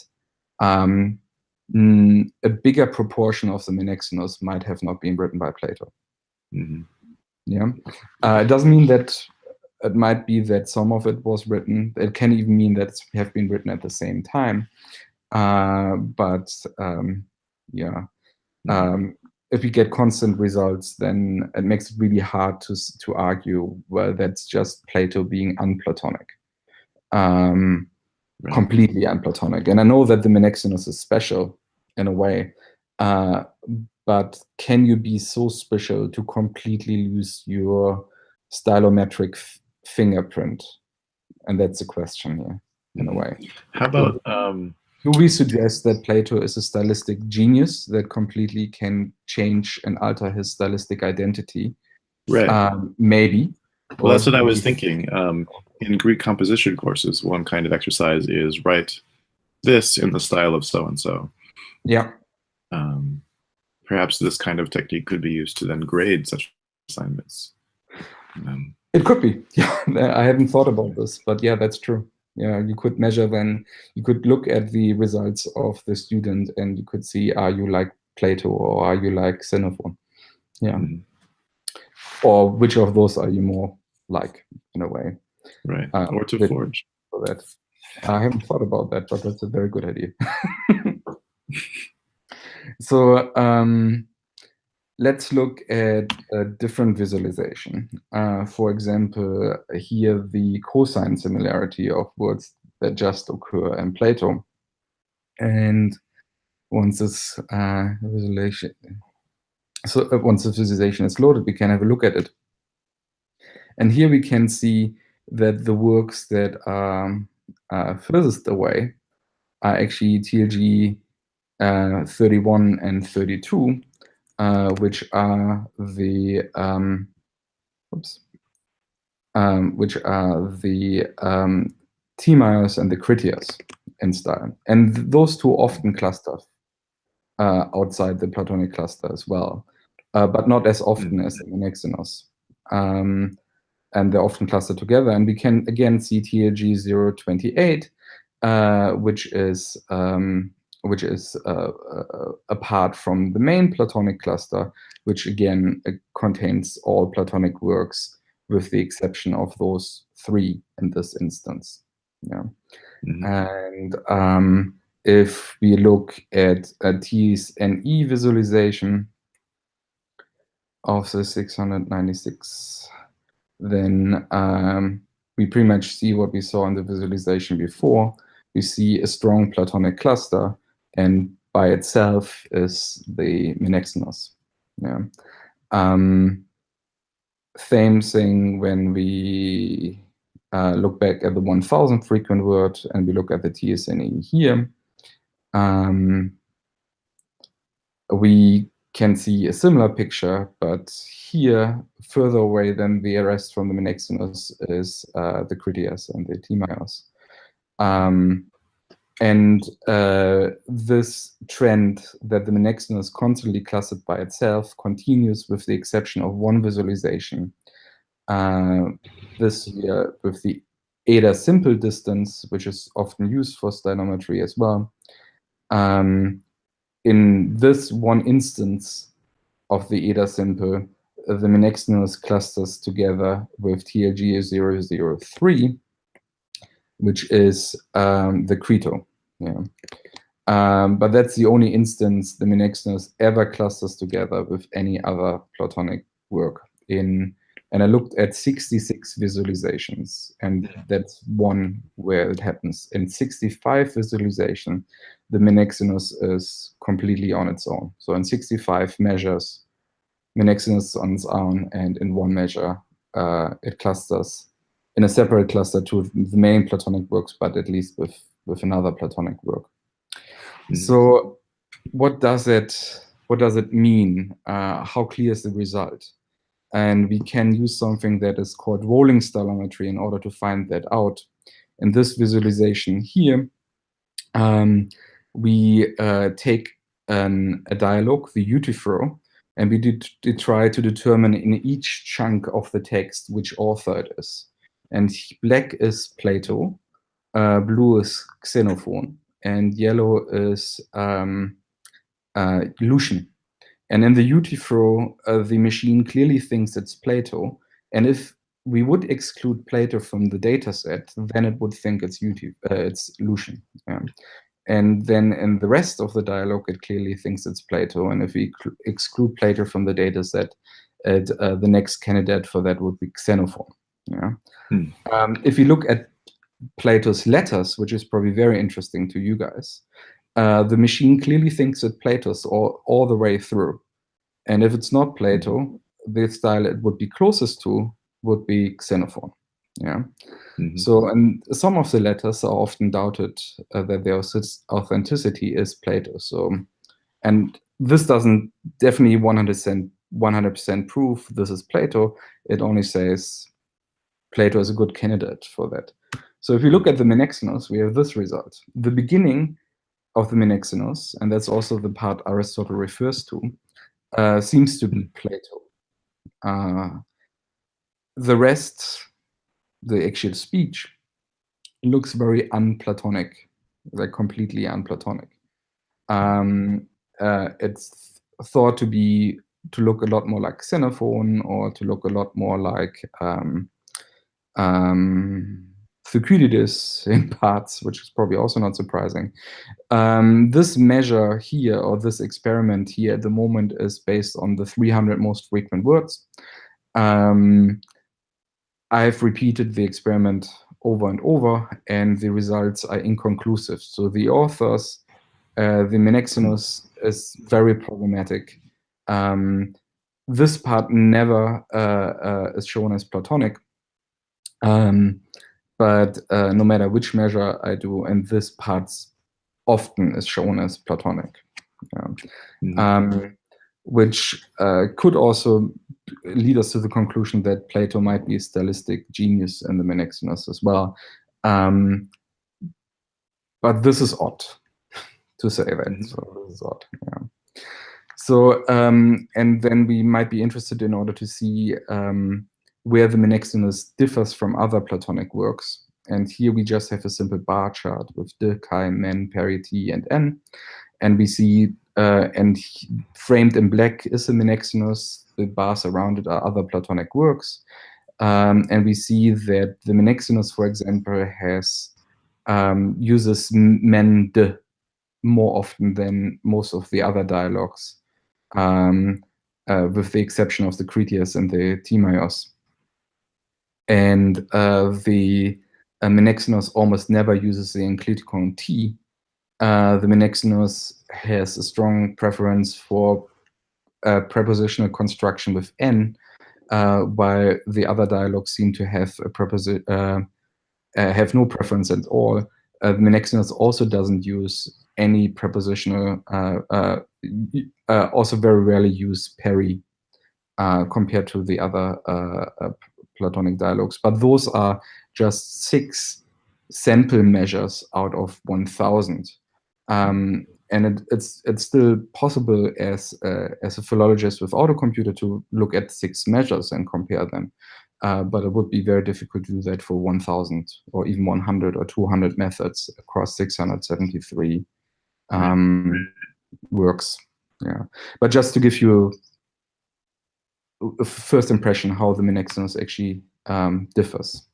a bigger proportion of the Menexenus might have not been written by Plato. Mm-hmm. Yeah, it doesn't mean that it might be that some of it was written. It can even mean that it have been written at the same time. Yeah, if we get constant results, then it makes it really hard to argue, well, that's just Plato being unplatonic, completely unplatonic. And I know that the Menexenus is special in a way, but can you be so special to completely lose your stylometric fingerprint? And that's the question here, in a way. How about do we suggest that Plato is a stylistic genius that completely can change and alter his stylistic identity? Right. Maybe. Well, that's what I was thinking. In Greek composition courses, one kind of exercise is write this in the style of so-and-so. Yeah. Perhaps this kind of technique could be used to then grade such assignments. It could be. Yeah, I haven't thought about this, but yeah, that's true. Yeah, you could measure then, you could look at the results of the student and you could see, are you like Plato or are you like Xenophon? Yeah. Or which of those are you more like, in a way? Right. Or to forge. For that. I haven't thought about that, but that's a very good idea. So let's look at a different visualization. For example, here the cosine similarity of words that just occur in Plato. And once this visualization, once this visualization is loaded, we can have a look at it. And here we can see that the works that are furthest away are actually TLG 31 and 32, which are the Timaeus and the Critias in style, and those two often cluster outside the Platonic cluster as well, but not as often as in the Menexenus. And they're often clustered together, and we can again see TLG 028, which is apart from the main Platonic cluster, which again contains all Platonic works with the exception of those three in this instance. Yeah. And if we look at a T's and E visualization of the 696, then we pretty much see what we saw in the visualization before. We see a strong Platonic cluster, and by itself is the Menexenus. Yeah. Same thing when we look back at the 1000 frequent word and we look at the TSNE here. We can see a similar picture, but here, further away than the rest from the Menexenus is the Critias and the Timaeus. This trend that the Menexenus constantly clustered by itself continues with the exception of one visualization. This here with the eta simple distance, which is often used for stylometry as well. In this one instance of the eta simple, the Menexenus clusters together with TLG 003, which is the Crito. Yeah. But that's the only instance the Menexenus ever clusters together with any other Platonic work. And I looked at 66 visualizations, and that's one where it happens. In 65 visualization, the Menexenus is completely on its own. So in 65 measures, Menexenus on its own, and in one measure, it clusters in a separate cluster to the main Platonic works, but at least with another Platonic work. So what does it mean? How clear is the result? And we can use something that is called rolling stylometry in order to find that out. In this visualization here, we take a dialogue, the Euthyphro, and we did try to determine in each chunk of the text which author it is. And black is Plato, blue is Xenophon, and yellow is Lucian. And in the Euthyphro, the machine clearly thinks it's Plato. And if we would exclude Plato from the data set, then it would think it's Lucian. Yeah. And then in the rest of the dialogue, it clearly thinks it's Plato. And if we exclude Plato from the data set, the next candidate for that would be Xenophon. Yeah. If you look at Plato's letters, which is probably very interesting to you guys, the machine clearly thinks it's Plato's all the way through. And if it's not Plato, the style it would be closest to would be Xenophon. Yeah. So, and some of the letters are often doubted that their authenticity is Plato. So, and this doesn't definitely 100% prove this is Plato. It only says Plato is a good candidate for that. So if you look at the Menexenos, we have this result. The beginning of the Menexenos, and that's also the part Aristotle refers to, seems to be Plato. The rest, the actual speech, looks very unplatonic, like completely unplatonic. It's thought to look a lot more like Xenophon, or to look a lot more like Thucydides in parts, which is probably also not surprising. This measure here, or this experiment here at the moment, is based on the 300 most frequent words. I've repeated the experiment over and over, and the results are inconclusive. So the authors, the Menexenos is very problematic. This part never is shown as Platonic. But no matter which measure I do, and this part often is shown as Platonic, which could also lead us to the conclusion that Plato might be a stylistic genius in the Menexenos as well. But this is odd to say that. So this is odd. Yeah. So and then we might be interested in order to see where the Menexenos differs from other Platonic works. And here we just have a simple bar chart with de, chi, men, peri, t, and n. And we see, and framed in black is the Menexenos. The bars around it are other Platonic works. And we see that the Menexenos, for example, uses men, de more often than most of the other dialogues, with the exception of the Critias and the Timaeus. And the Menexenos almost never uses the encliticon t. The Menexenos has a strong preference for prepositional construction with n, while the other dialogues seem to have have no preference at all. The Menexenos also doesn't use any prepositional, also very rarely use peri compared to the other Platonic dialogues. But those are just 6 sample measures out of 1,000. And it's still possible as a philologist without a computer to look at 6 measures and compare them. But it would be very difficult to do that for 1,000 or even 100 or 200 methods across 673 works. Yeah, but just to give you a first impression how the Menexenos actually differs.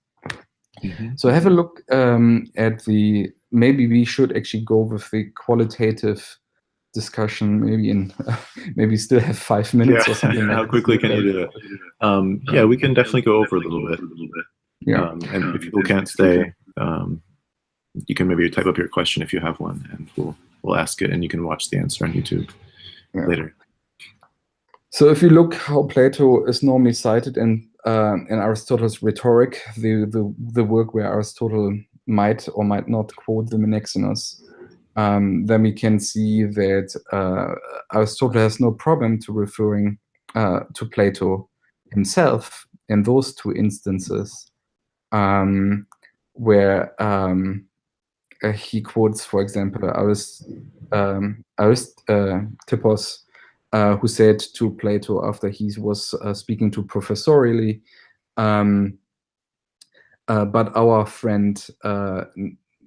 So have a look at the, maybe we should actually go with the qualitative discussion, maybe maybe still have 5 minutes or something. How quickly can you do it? Yeah, we can definitely go over a little bit. Yeah. And if people can't stay, you can maybe type up your question if you have one, and we'll ask it, and you can watch the answer on YouTube later. So if you look how Plato is normally cited in Aristotle's Rhetoric, the work where Aristotle might or might not quote the Menexenos, then we can see that Aristotle has no problem to referring to Plato himself in those 2 instances, where he quotes, for example, Aristippus, who said to Plato after he was speaking to professorially, but our friend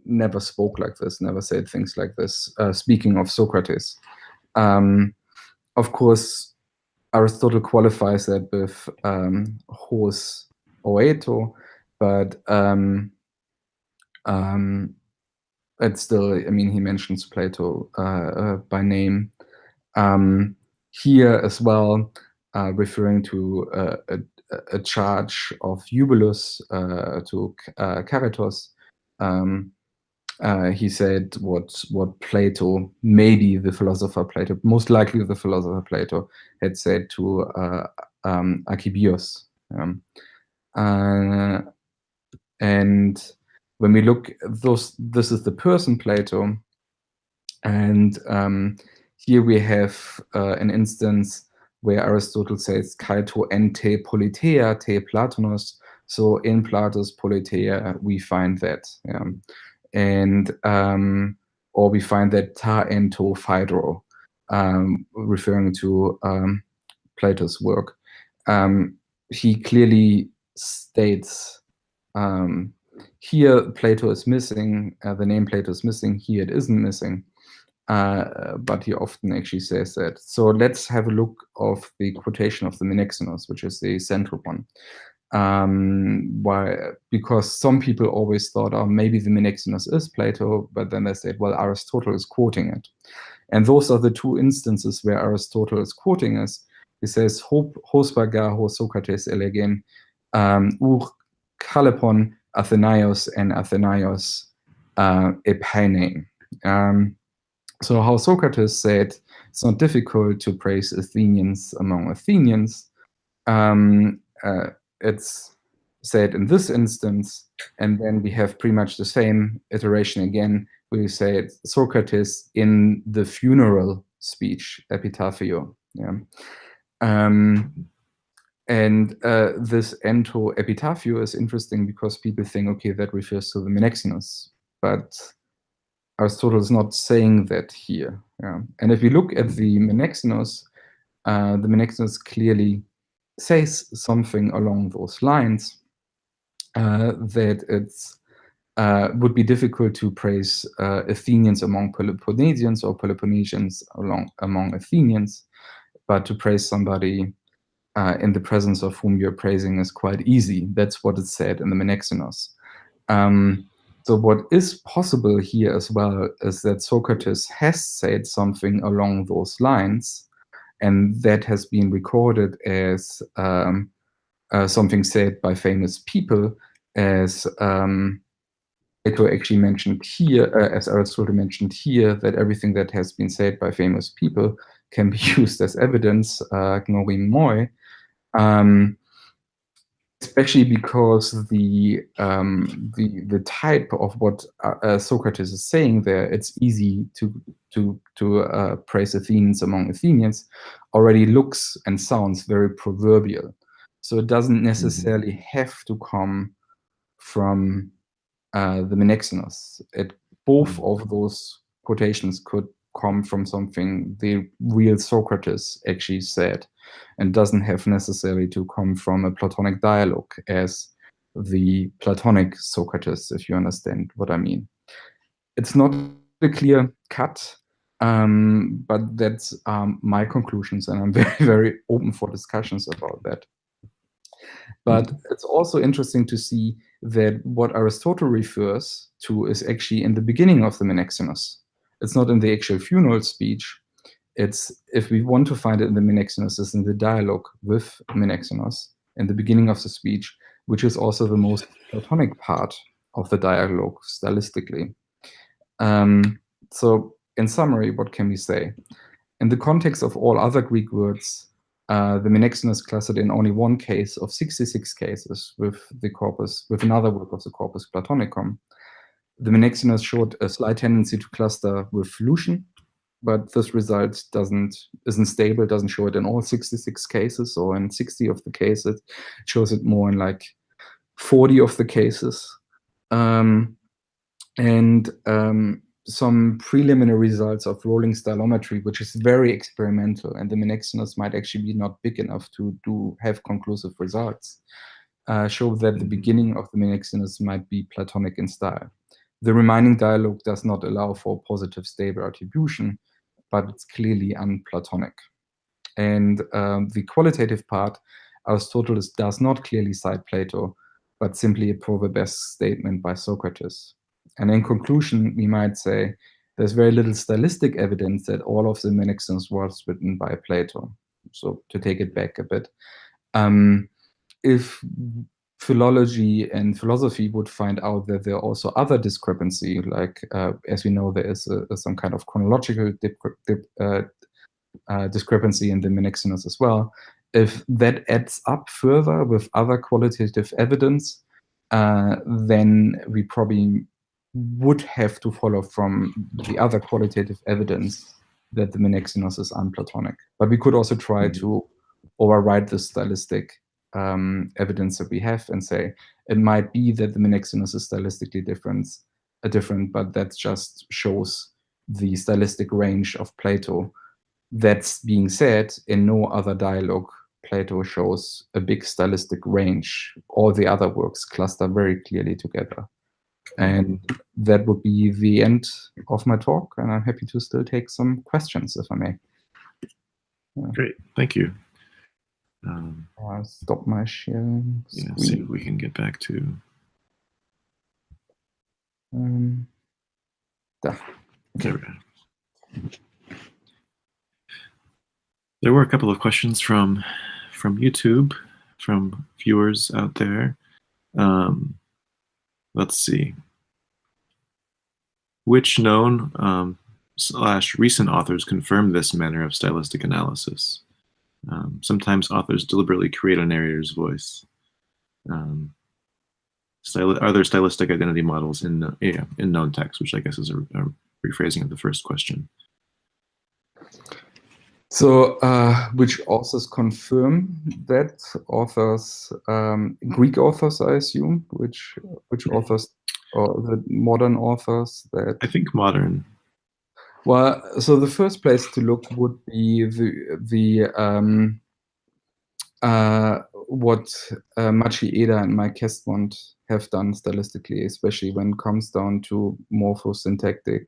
never spoke like this, never said things like this, speaking of Socrates. Of course, Aristotle qualifies that with hos oeto, but it's still, I mean, he mentions Plato by name. Here as well, referring to a charge of Eubulus to Caritas. He said what Plato, maybe the philosopher Plato, most likely the philosopher Plato, had said to Archibius. And when we look at this is the person Plato, and here we have an instance where Aristotle says "Kaito en te politeia te Platonos." So in Plato's Politeia we find that, and or we find that "ta en to Phaedro," referring to Plato's work. He clearly states here Plato is missing, the name Plato is missing, here it isn't missing, but he often actually says that. So let's have a look of the quotation of the Menexenos, which is the central one. Why? Because some people always thought, oh, maybe the Menexenos is Plato, but then they said, well, Aristotle is quoting it. And those are the two instances where Aristotle is quoting us. He says, hos baga ho Socrates elegen, ur kalepon Athenaios and Athenaios epaine. So how Socrates said, it's not difficult to praise Athenians among Athenians. It's said in this instance, and then we have pretty much the same iteration again. We say Socrates in the funeral speech, epitaphio. Yeah. And this ento epitaphio is interesting because people think, okay, that refers to the Menexenos, but Aristotle is not saying that here. Yeah. And if we look at the Menexenos clearly says something along those lines, that it's would be difficult to praise Athenians among Peloponnesians or Peloponnesians among Athenians, but to praise somebody in the presence of whom you're praising is quite easy. That's what it said in the Menexenos. So what is possible here as well is that Socrates has said something along those lines, and that has been recorded as something said by famous people, as Plato actually mentioned here, as Aristotle mentioned here, that everything that has been said by famous people can be used as evidence, gnorim moi, especially because the type of what Socrates is saying there, it's easy to praise Athenians among Athenians, already looks and sounds very proverbial. So it doesn't necessarily have to come from the Menexenos. Both of those quotations could come from something the real Socrates actually said, and doesn't have necessarily to come from a Platonic dialogue as the Platonic Socrates, if you understand what I mean. It's not a clear cut, but that's my conclusions, and I'm very, very open for discussions about that. But it's also interesting to see that what Aristotle refers to is actually in the beginning of the Menexenos. It's not in the actual funeral speech. It's, if we want to find it in the Menexenos, it's in the dialogue with Menexenos, in the beginning of the speech, which is also the most Platonic part of the dialogue stylistically. So in summary, what can we say? In the context of all other Greek words, the Menexenos clustered in only one case of 66 cases with the corpus, with another work of the Corpus Platonicum. The Menexenos showed a slight tendency to cluster with Lucian, but this result isn't stable, doesn't show it in all 66 cases, or in 60 of the cases. It shows it more in like 40 of the cases. Some preliminary results of rolling stylometry, which is very experimental, and the Menexenos might actually be not big enough to have conclusive results, show that the beginning of the Menexenos might be Platonic in style. The remaining dialogue does not allow for positive stable attribution, but it's clearly unplatonic. And the qualitative part, Aristotle does not clearly cite Plato, but simply a proverbesque statement by Socrates. And in conclusion, we might say there's very little stylistic evidence that all of the Menexenus was written by Plato. So to take it back a bit, if philology and philosophy would find out that there are also other discrepancy, like as we know, there is some kind of chronological discrepancy in the Menexenus as well. If that adds up further with other qualitative evidence, then we probably would have to follow from the other qualitative evidence that the Menexenus is unplatonic. But we could also try to override the stylistic evidence that we have and say it might be that the Menexenus is stylistically different, but that just shows the stylistic range of Plato. That's being said, in no other dialogue, Plato shows a big stylistic range. All the other works cluster very clearly together. And that would be the end of my talk, and I'm happy to still take some questions, if I may. Great, thank you. I'll stop my sharing screen. Yeah, see if we can get back to... There we go. There were a couple of questions from YouTube, from viewers out there. Let's see. Which known / recent authors confirm this manner of stylistic analysis? Sometimes authors deliberately create a narrator's voice. Are there stylistic identity models in known text, which I guess is a rephrasing of the first question. So, which authors confirm that? Authors, Greek authors, I assume. Which authors, or the modern authors? That I think modern. Well, so the first place to look would be what Machieda and Mike Hestmont have done stylistically, especially when it comes down to morphosyntactic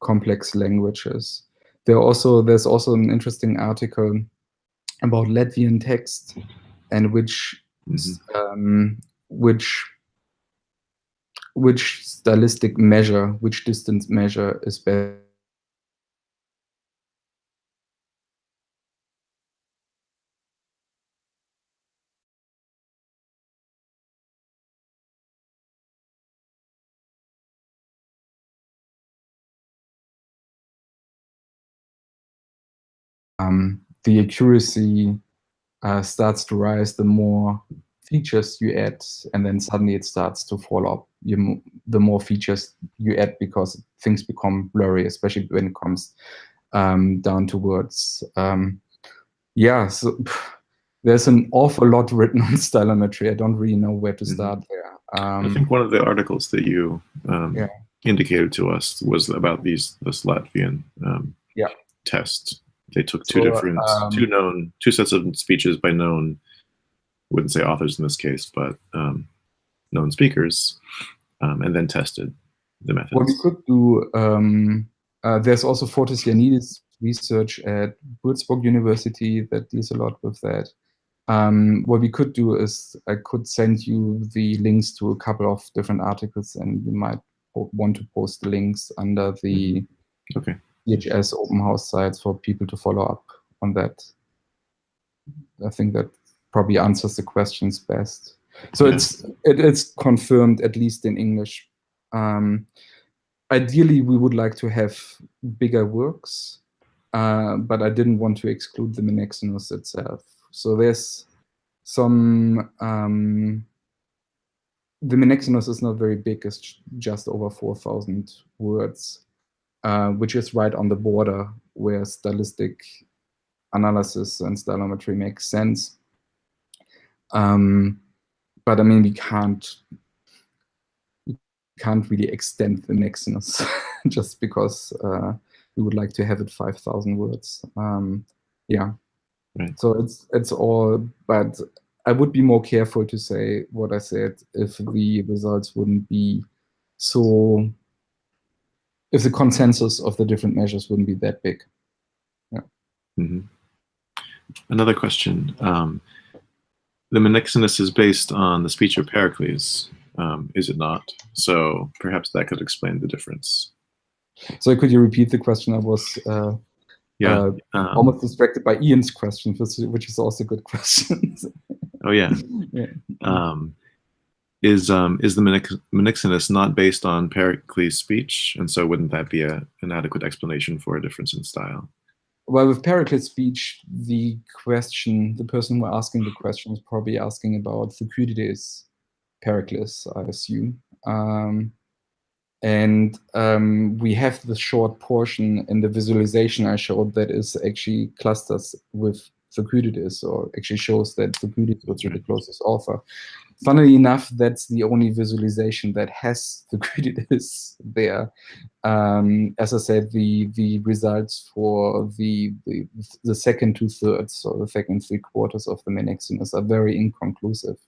complex languages. There's also an interesting article about Latvian text and which stylistic measure, which distance measure is best. The accuracy starts to rise the more features you add, and then suddenly it starts to fall off. The more features you add, because things become blurry, especially when it comes down to words. Yeah, so there's an awful lot written on stylometry. I don't really know where to start there. I think one of the articles that you indicated to us was about this Latvian test. They took two sets of speeches by known, wouldn't say authors in this case, but known speakers, and then tested the methods. What we could do, there's also Fotis Ioannidis research at Würzburg University that deals a lot with that. What we could do is I could send you the links to a couple of different articles, and you might want to post the links under the EHS open house sites for people to follow up on that. I think that probably answers the questions best. So it's confirmed, at least in English. Ideally, we would like to have bigger works, but I didn't want to exclude the Menexenus itself. So there's some, the Menexenus is not very big, it's just over 4,000 words, which is right on the border where stylistic analysis and stylometry makes sense. But I mean, we can't really extend the Menexenus just because we would like to have it 5,000 words. Yeah. Right. So it's all, but I would be more careful to say what I said if the results wouldn't be so if the consensus of the different measures wouldn't be that big. Yeah. Mm-hmm. Another question. The Menexenus is based on the speech of Pericles, is it not? So perhaps that could explain the difference. So could you repeat the question? I was almost distracted by Ian's question, which is also a good question. Oh yeah. Yeah. Is the Menexenus not based on Pericles' speech, and so wouldn't that be an adequate explanation for a difference in style? Well, with Pericles' speech, the person who are asking the question is probably asking about Thucydides' Pericles, I assume. We have the short portion in the visualization I showed that is actually clusters with Thucydides, or actually shows that Thucydides was the closest author. Funnily enough, that's the only visualization that has Thucydides there. As I said, the results for the second 2/3, or the second 3/4 of the Menexenus are very inconclusive,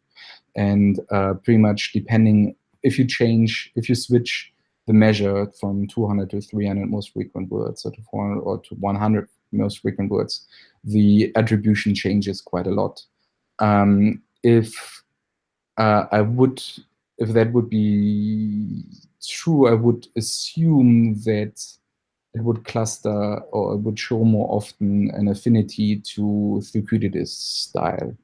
and pretty much depending, if you switch the measure from 200 to 300 most frequent words, or to 400 or to 100 most frequent words, the attribution changes quite a lot. If that would be true, I would assume that it would cluster, or it would show more often an affinity to Thucydides' style,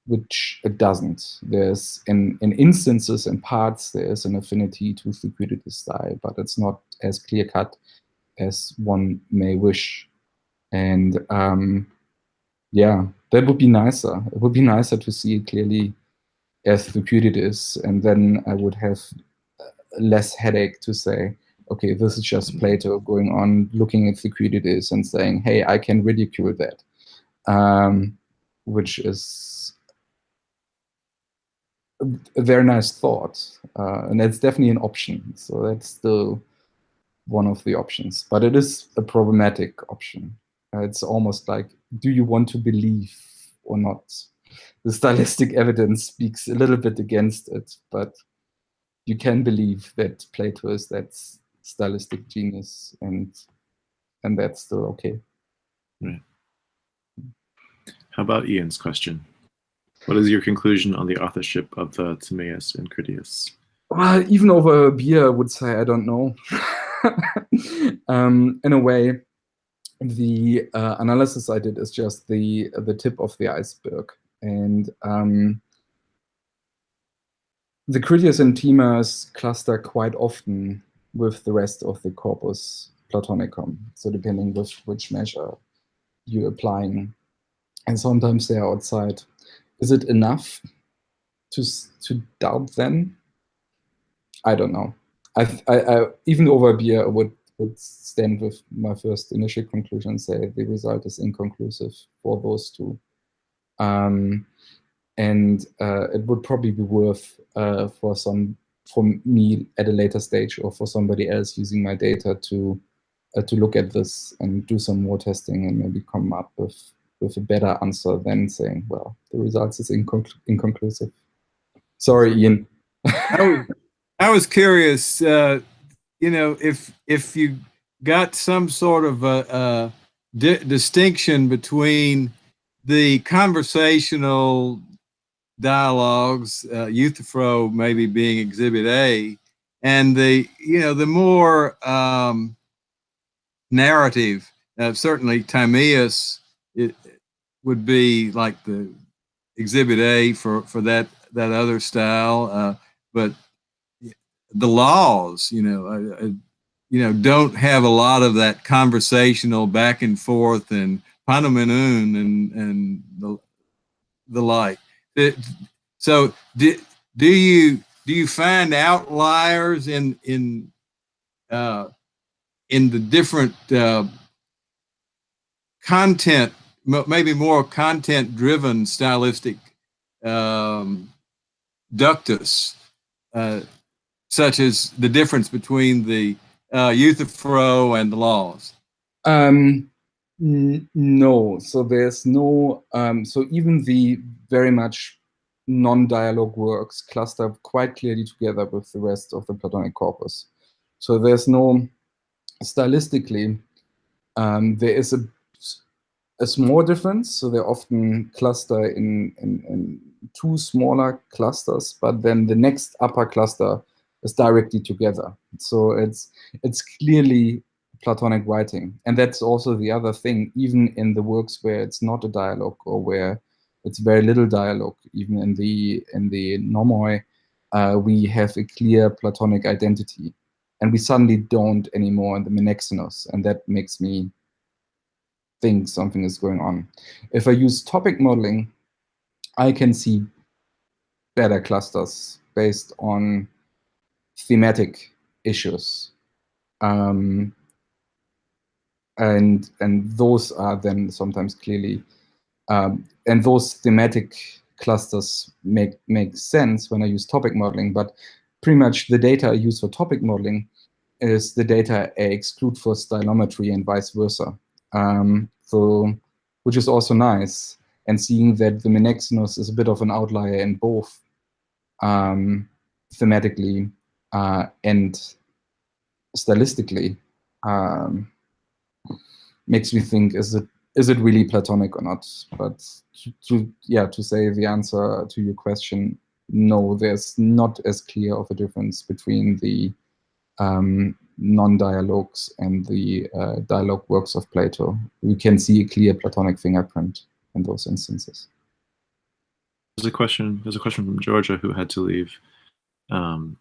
which it doesn't. There's in instances and parts, there's an affinity to Thucydides' style, but it's not as clear-cut as one may wish. And yeah, that would be nicer. It would be nicer to see it clearly as Thucydides, and then I would have less headache to say, okay, this is just Plato going on, looking at Thucydides and saying, hey, I can ridicule that, which is a very nice thought, and that's definitely an option. So that's still one of the options, but it is a problematic option. It's almost like, do you want to believe or not? The stylistic evidence speaks a little bit against it, but you can believe that Plato is that stylistic genius, and that's still okay. Right. How about Ian's question? What is your conclusion on the authorship of the Timaeus and Critias? Well, even over a beer, I would say I don't know. In a way, the analysis I did is just the tip of the iceberg, and the Critias and Timaeus cluster quite often with the rest of the corpus Platonicum. So depending which measure you're applying, and sometimes they're outside. Is it enough to doubt them? I don't know. I even over a beer, I would stand with my first initial conclusion and say the result is inconclusive for those two. And it would probably be worth for me at a later stage, or for somebody else using my data to look at this and do some more testing and maybe come up with a better answer than saying, well, the results is inconclusive. Sorry, Ian. I was curious, if you got some sort of a distinction between the conversational dialogues, Euthyphro maybe being Exhibit A, and the more narrative. Certainly, Timaeus it would be like the Exhibit A for that other style, but the laws, don't have a lot of that conversational back and forth and panomenon and the like. So do you find outliers in the different content, maybe more content driven stylistic ductus, such as the difference between the Euthyphro and the laws? No, so there's no, so even the very much non-dialogue works cluster quite clearly together with the rest of the Platonic corpus. So there's no stylistically, there is a small difference. So they often cluster in two smaller clusters, but then the next upper cluster is directly together. So it's clearly Platonic writing. And that's also the other thing, even in the works where it's not a dialogue or where it's very little dialogue, even in the nomoi, we have a clear Platonic identity. And we suddenly don't anymore in the Menexenos. And that makes me think something is going on. If I use topic modeling, I can see better clusters based on thematic issues. And those are then sometimes clearly, and those thematic clusters make sense when I use topic modeling, but pretty much the data I use for topic modeling is the data I exclude for stylometry and vice versa. So, which is also nice, and seeing that the Menexenos is a bit of an outlier in both thematically and stylistically, makes me think, is it really Platonic or not? But to say the answer to your question, no, there's not as clear of a difference between the non-dialogues and the dialogue works of Plato. We can see a clear Platonic fingerprint in those instances. There's a question from Georgia who had to leave.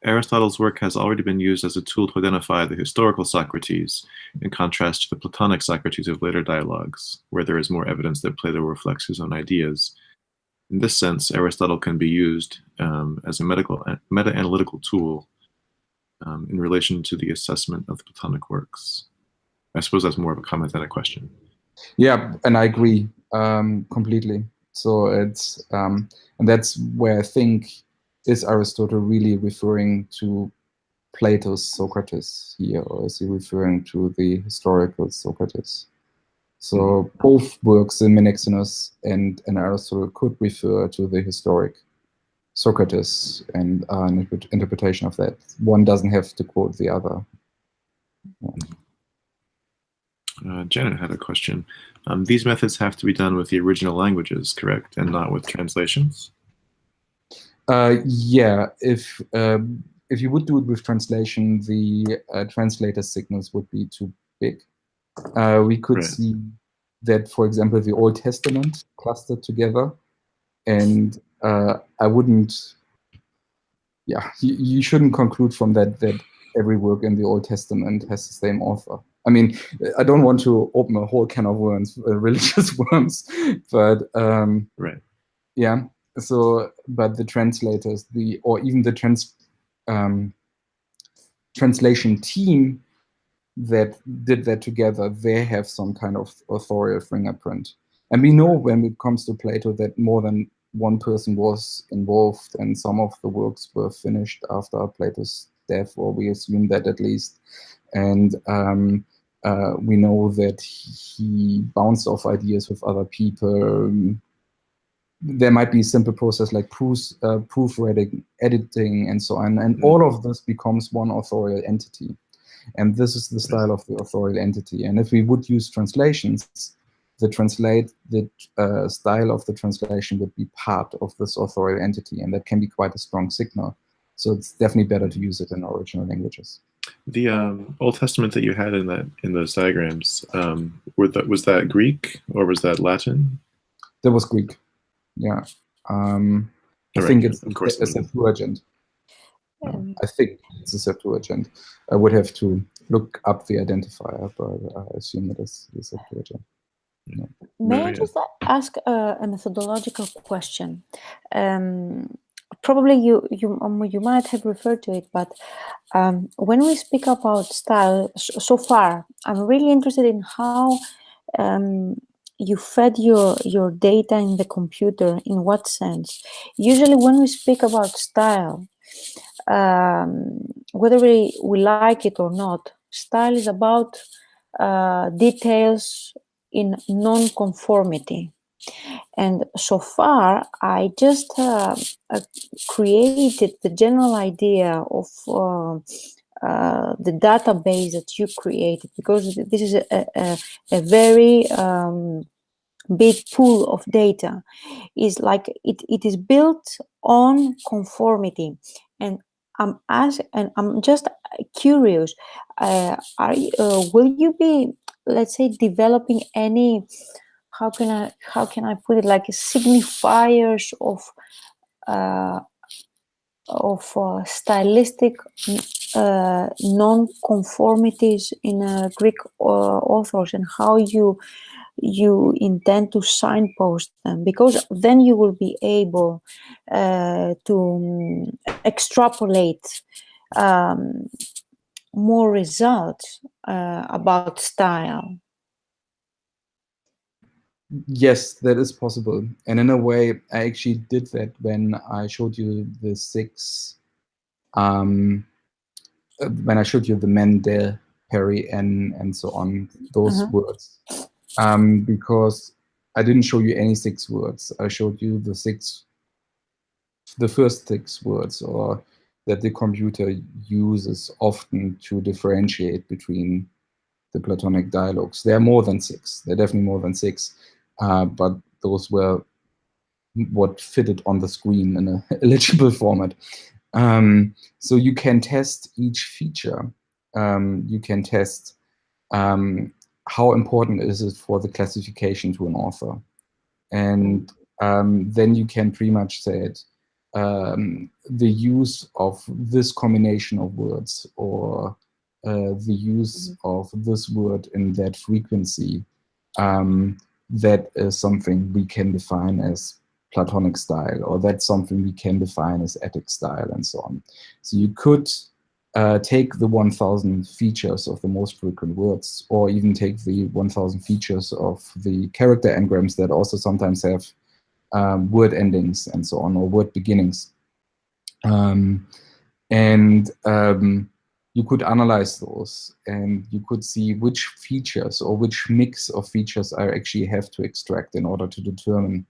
Aristotle's work has already been used as a tool to identify the historical Socrates, in contrast to the Platonic Socrates of later dialogues, where there is more evidence that Plato reflects his own ideas. In this sense, Aristotle can be used as a meta-analytical tool in relation to the assessment of the Platonic works. I suppose that's more of a comment than a question. Yeah, and I agree completely. So it's and that's where I think, is Aristotle really referring to Plato's Socrates here, or is he referring to the historical Socrates? So both works, in Menexenos and Aristotle, could refer to the historic Socrates and an interpretation of that. One doesn't have to quote the other. Yeah. Janet had a question. These methods have to be done with the original languages, correct, and not with translations? Yeah, if you would do it with translation, the translator signals would be too big. We could see that, for example, the Old Testament clustered together, and I wouldn't. Yeah, you shouldn't conclude from that every work in the Old Testament has the same author. I mean, I don't want to open a whole can of worms, religious worms, but yeah. So, but the translators, or even the translation team that did that together, they have some kind of authorial fingerprint. And we know when it comes to Plato that more than one person was involved, and some of the works were finished after Plato's death, or we assume that at least. And we know that he bounced off ideas with other people. There might be a simple process like proofreading, editing, and so on. And all of this becomes one authorial entity. And this is the style of the authorial entity. And if we would use translations, the style of the translation would be part of this authorial entity. And that can be quite a strong signal. So it's definitely better to use it in original languages. The Old Testament that you had in those diagrams, was that Greek or was that Latin? That was Greek. Yeah. I think it's a Septuagint. I think it's a Septuagint. I would have to look up the identifier, but I assume it is the Septuagint. Yeah. May I just ask a methodological question? Probably you might have referred to it, but when we speak about style so far, I'm really interested in how you fed your data in the computer. In what sense? Usually when we speak about style, whether we like it or not, style is about details in non-conformity. And so far, I just created the general idea of the database that you created, because this is a very big pool of data, is like it is built on conformity. And I'm just curious, will you be, let's say, developing any, how can I put it, like signifiers of stylistic non-conformities in Greek authors, and how you intend to signpost them, because then you will be able to extrapolate more results about style. Yes, that is possible. And in a way, I actually did that when I showed you the 6, when I showed you the Mendel, Perry, and so on, those words. Because I didn't show you any 6 words. I showed you the first 6 words, or that the computer uses often to differentiate between the Platonic dialogues. There are more than 6. There are definitely more than 6. But those were what fitted on the screen in a legible format. So you can test each feature. You can test how important is it for the classification to an author. And then you can pretty much say it, the use of this combination of words, or the use of this word in that frequency, that is something we can define as Platonic style, or that's something we can define as Attic style, and so on. So you could take the 1,000 features of the most frequent words, or even take the 1,000 features of the character engrams that also sometimes have word endings and so on, or word beginnings. You could analyze those, and you could see which features or which mix of features I actually have to extract in order to determine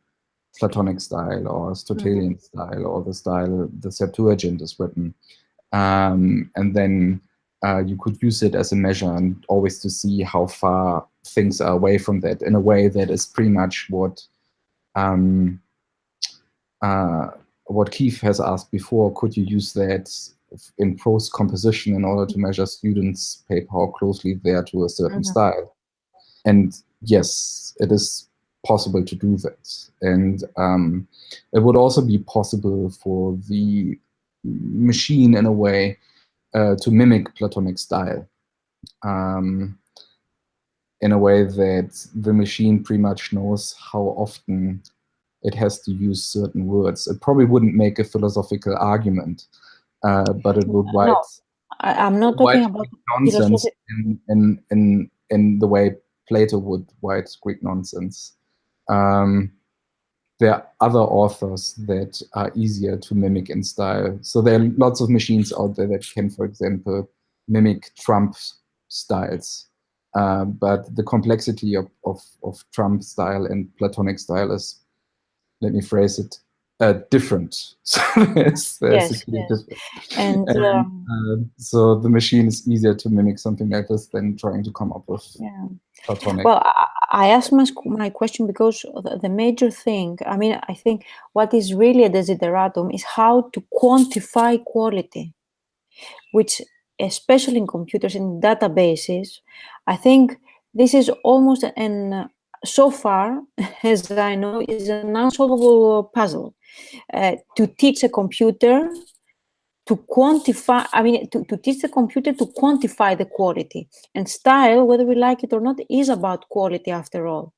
Platonic style or Aristotelian style, or the style the Septuagint is written. And then you could use it as a measure, and always to see how far things are away from that, in a way that is pretty much what Keith has asked before. Could you use that in prose composition in order to measure students' paper, how closely they are to a certain style? And yes, it is possible to do that. And it would also be possible for the machine, in a way, to mimic Platonic style, in a way that the machine pretty much knows how often it has to use certain words. It probably wouldn't make a philosophical argument, but it would write. No, I'm not talking about nonsense in the way Plato would write Greek nonsense. There are other authors that are easier to mimic in style. So there are lots of machines out there that can, for example, mimic Trump styles. But the complexity of Trump style and Platonic style is, let me phrase it, different. So there's yes. And so the machine is easier to mimic something like this than trying to come up with Platonic. Well, I asked my question because the major thing, I mean, I think what is really a desideratum is how to quantify quality, which, especially in computers and databases, I think this is almost so far as I know, is an unsolvable puzzle. To teach a computer to quantify, I mean, to teach the computer to quantify the quality. And style, whether we like it or not, is about quality after all.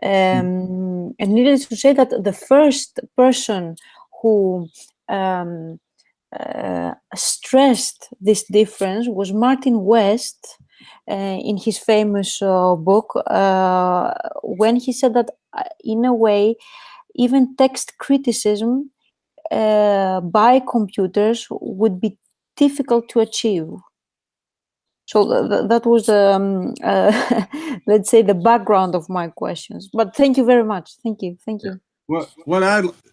And needless to say that the first person who stressed this difference was Martin West, in his famous book, when he said that, in a way, even text criticism by computers would be difficult to achieve. So that was, let's say, the background of my questions. But thank you very much. Thank you.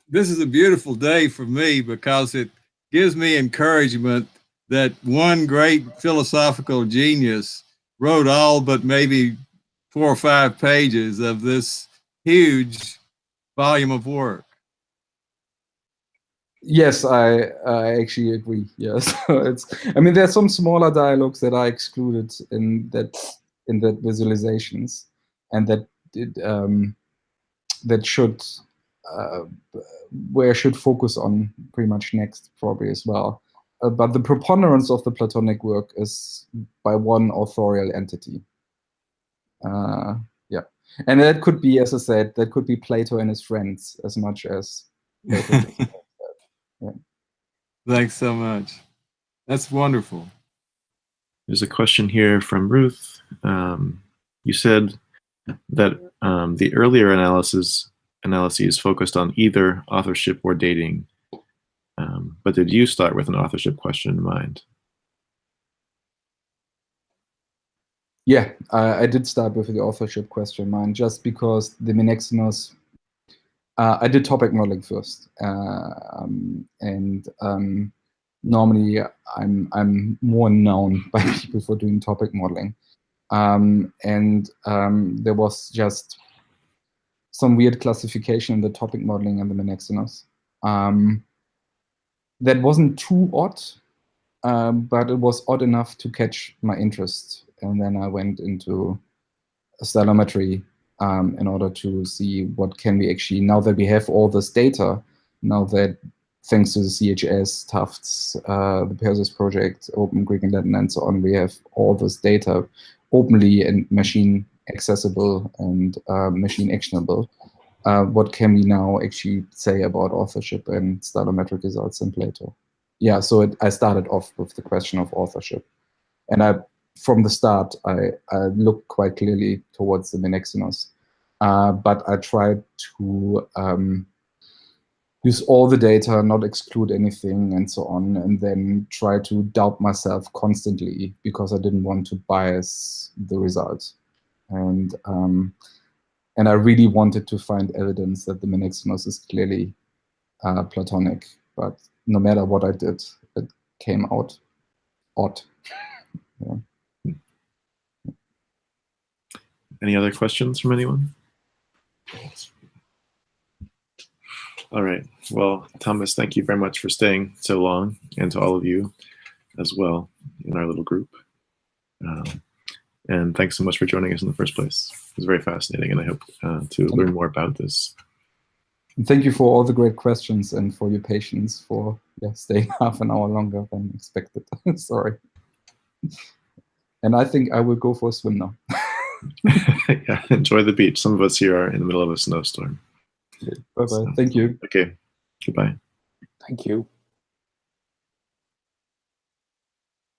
This is a beautiful day for me, because it gives me encouragement that one great philosophical genius wrote all but maybe 4 or 5 pages of this huge volume of work. Yes, I actually agree. Yes, I mean, there's some smaller dialogues that are excluded in that visualizations, and that should where I should focus on pretty much next probably as well. But the preponderance of the Platonic work is by one authorial entity. Yeah, and that could be, as I said, that could be Plato and his friends as much as Plato. Yeah. Thanks so much. That's wonderful. There's a question here from Ruth. You said that the earlier analyses focused on either authorship or dating, but did you start with an authorship question in mind? Yeah, I did start with the authorship question in mind, just because the Menexenos, I did topic modeling first, and normally I'm more known by people for doing topic modeling, and there was just some weird classification in the topic modeling and the Menexenos. That wasn't too odd, but it was odd enough to catch my interest, and then I went into stylometry in order to see what can we actually, now that we have all this data, now that thanks to the CHS, Tufts, the Perseus project, Open Greek and Latin, and so on, we have all this data openly and machine accessible and machine actionable. What can we now actually say about authorship and stylometric results in Plato? Yeah, so I started off with the question of authorship. And from the start, I looked quite clearly towards the Menexenos. But I tried to use all the data, not exclude anything, and so on, and then try to doubt myself constantly because I didn't want to bias the results. And I really wanted to find evidence that the Menexenos is clearly Platonic, but no matter what I did, it came out odd. Yeah. Any other questions from anyone? All right. Well, Thomas, thank you very much for staying so long, and to all of you as well in our little group. And thanks so much for joining us in the first place. It was very fascinating, and I hope to learn more about this. And thank you for all the great questions and for your patience for staying half an hour longer than expected. Sorry. And I think I will go for a swim now. Yeah, enjoy the beach. Some of us here are in the middle of a snowstorm. Okay, bye-bye. Thank you. Okay, goodbye. Thank you.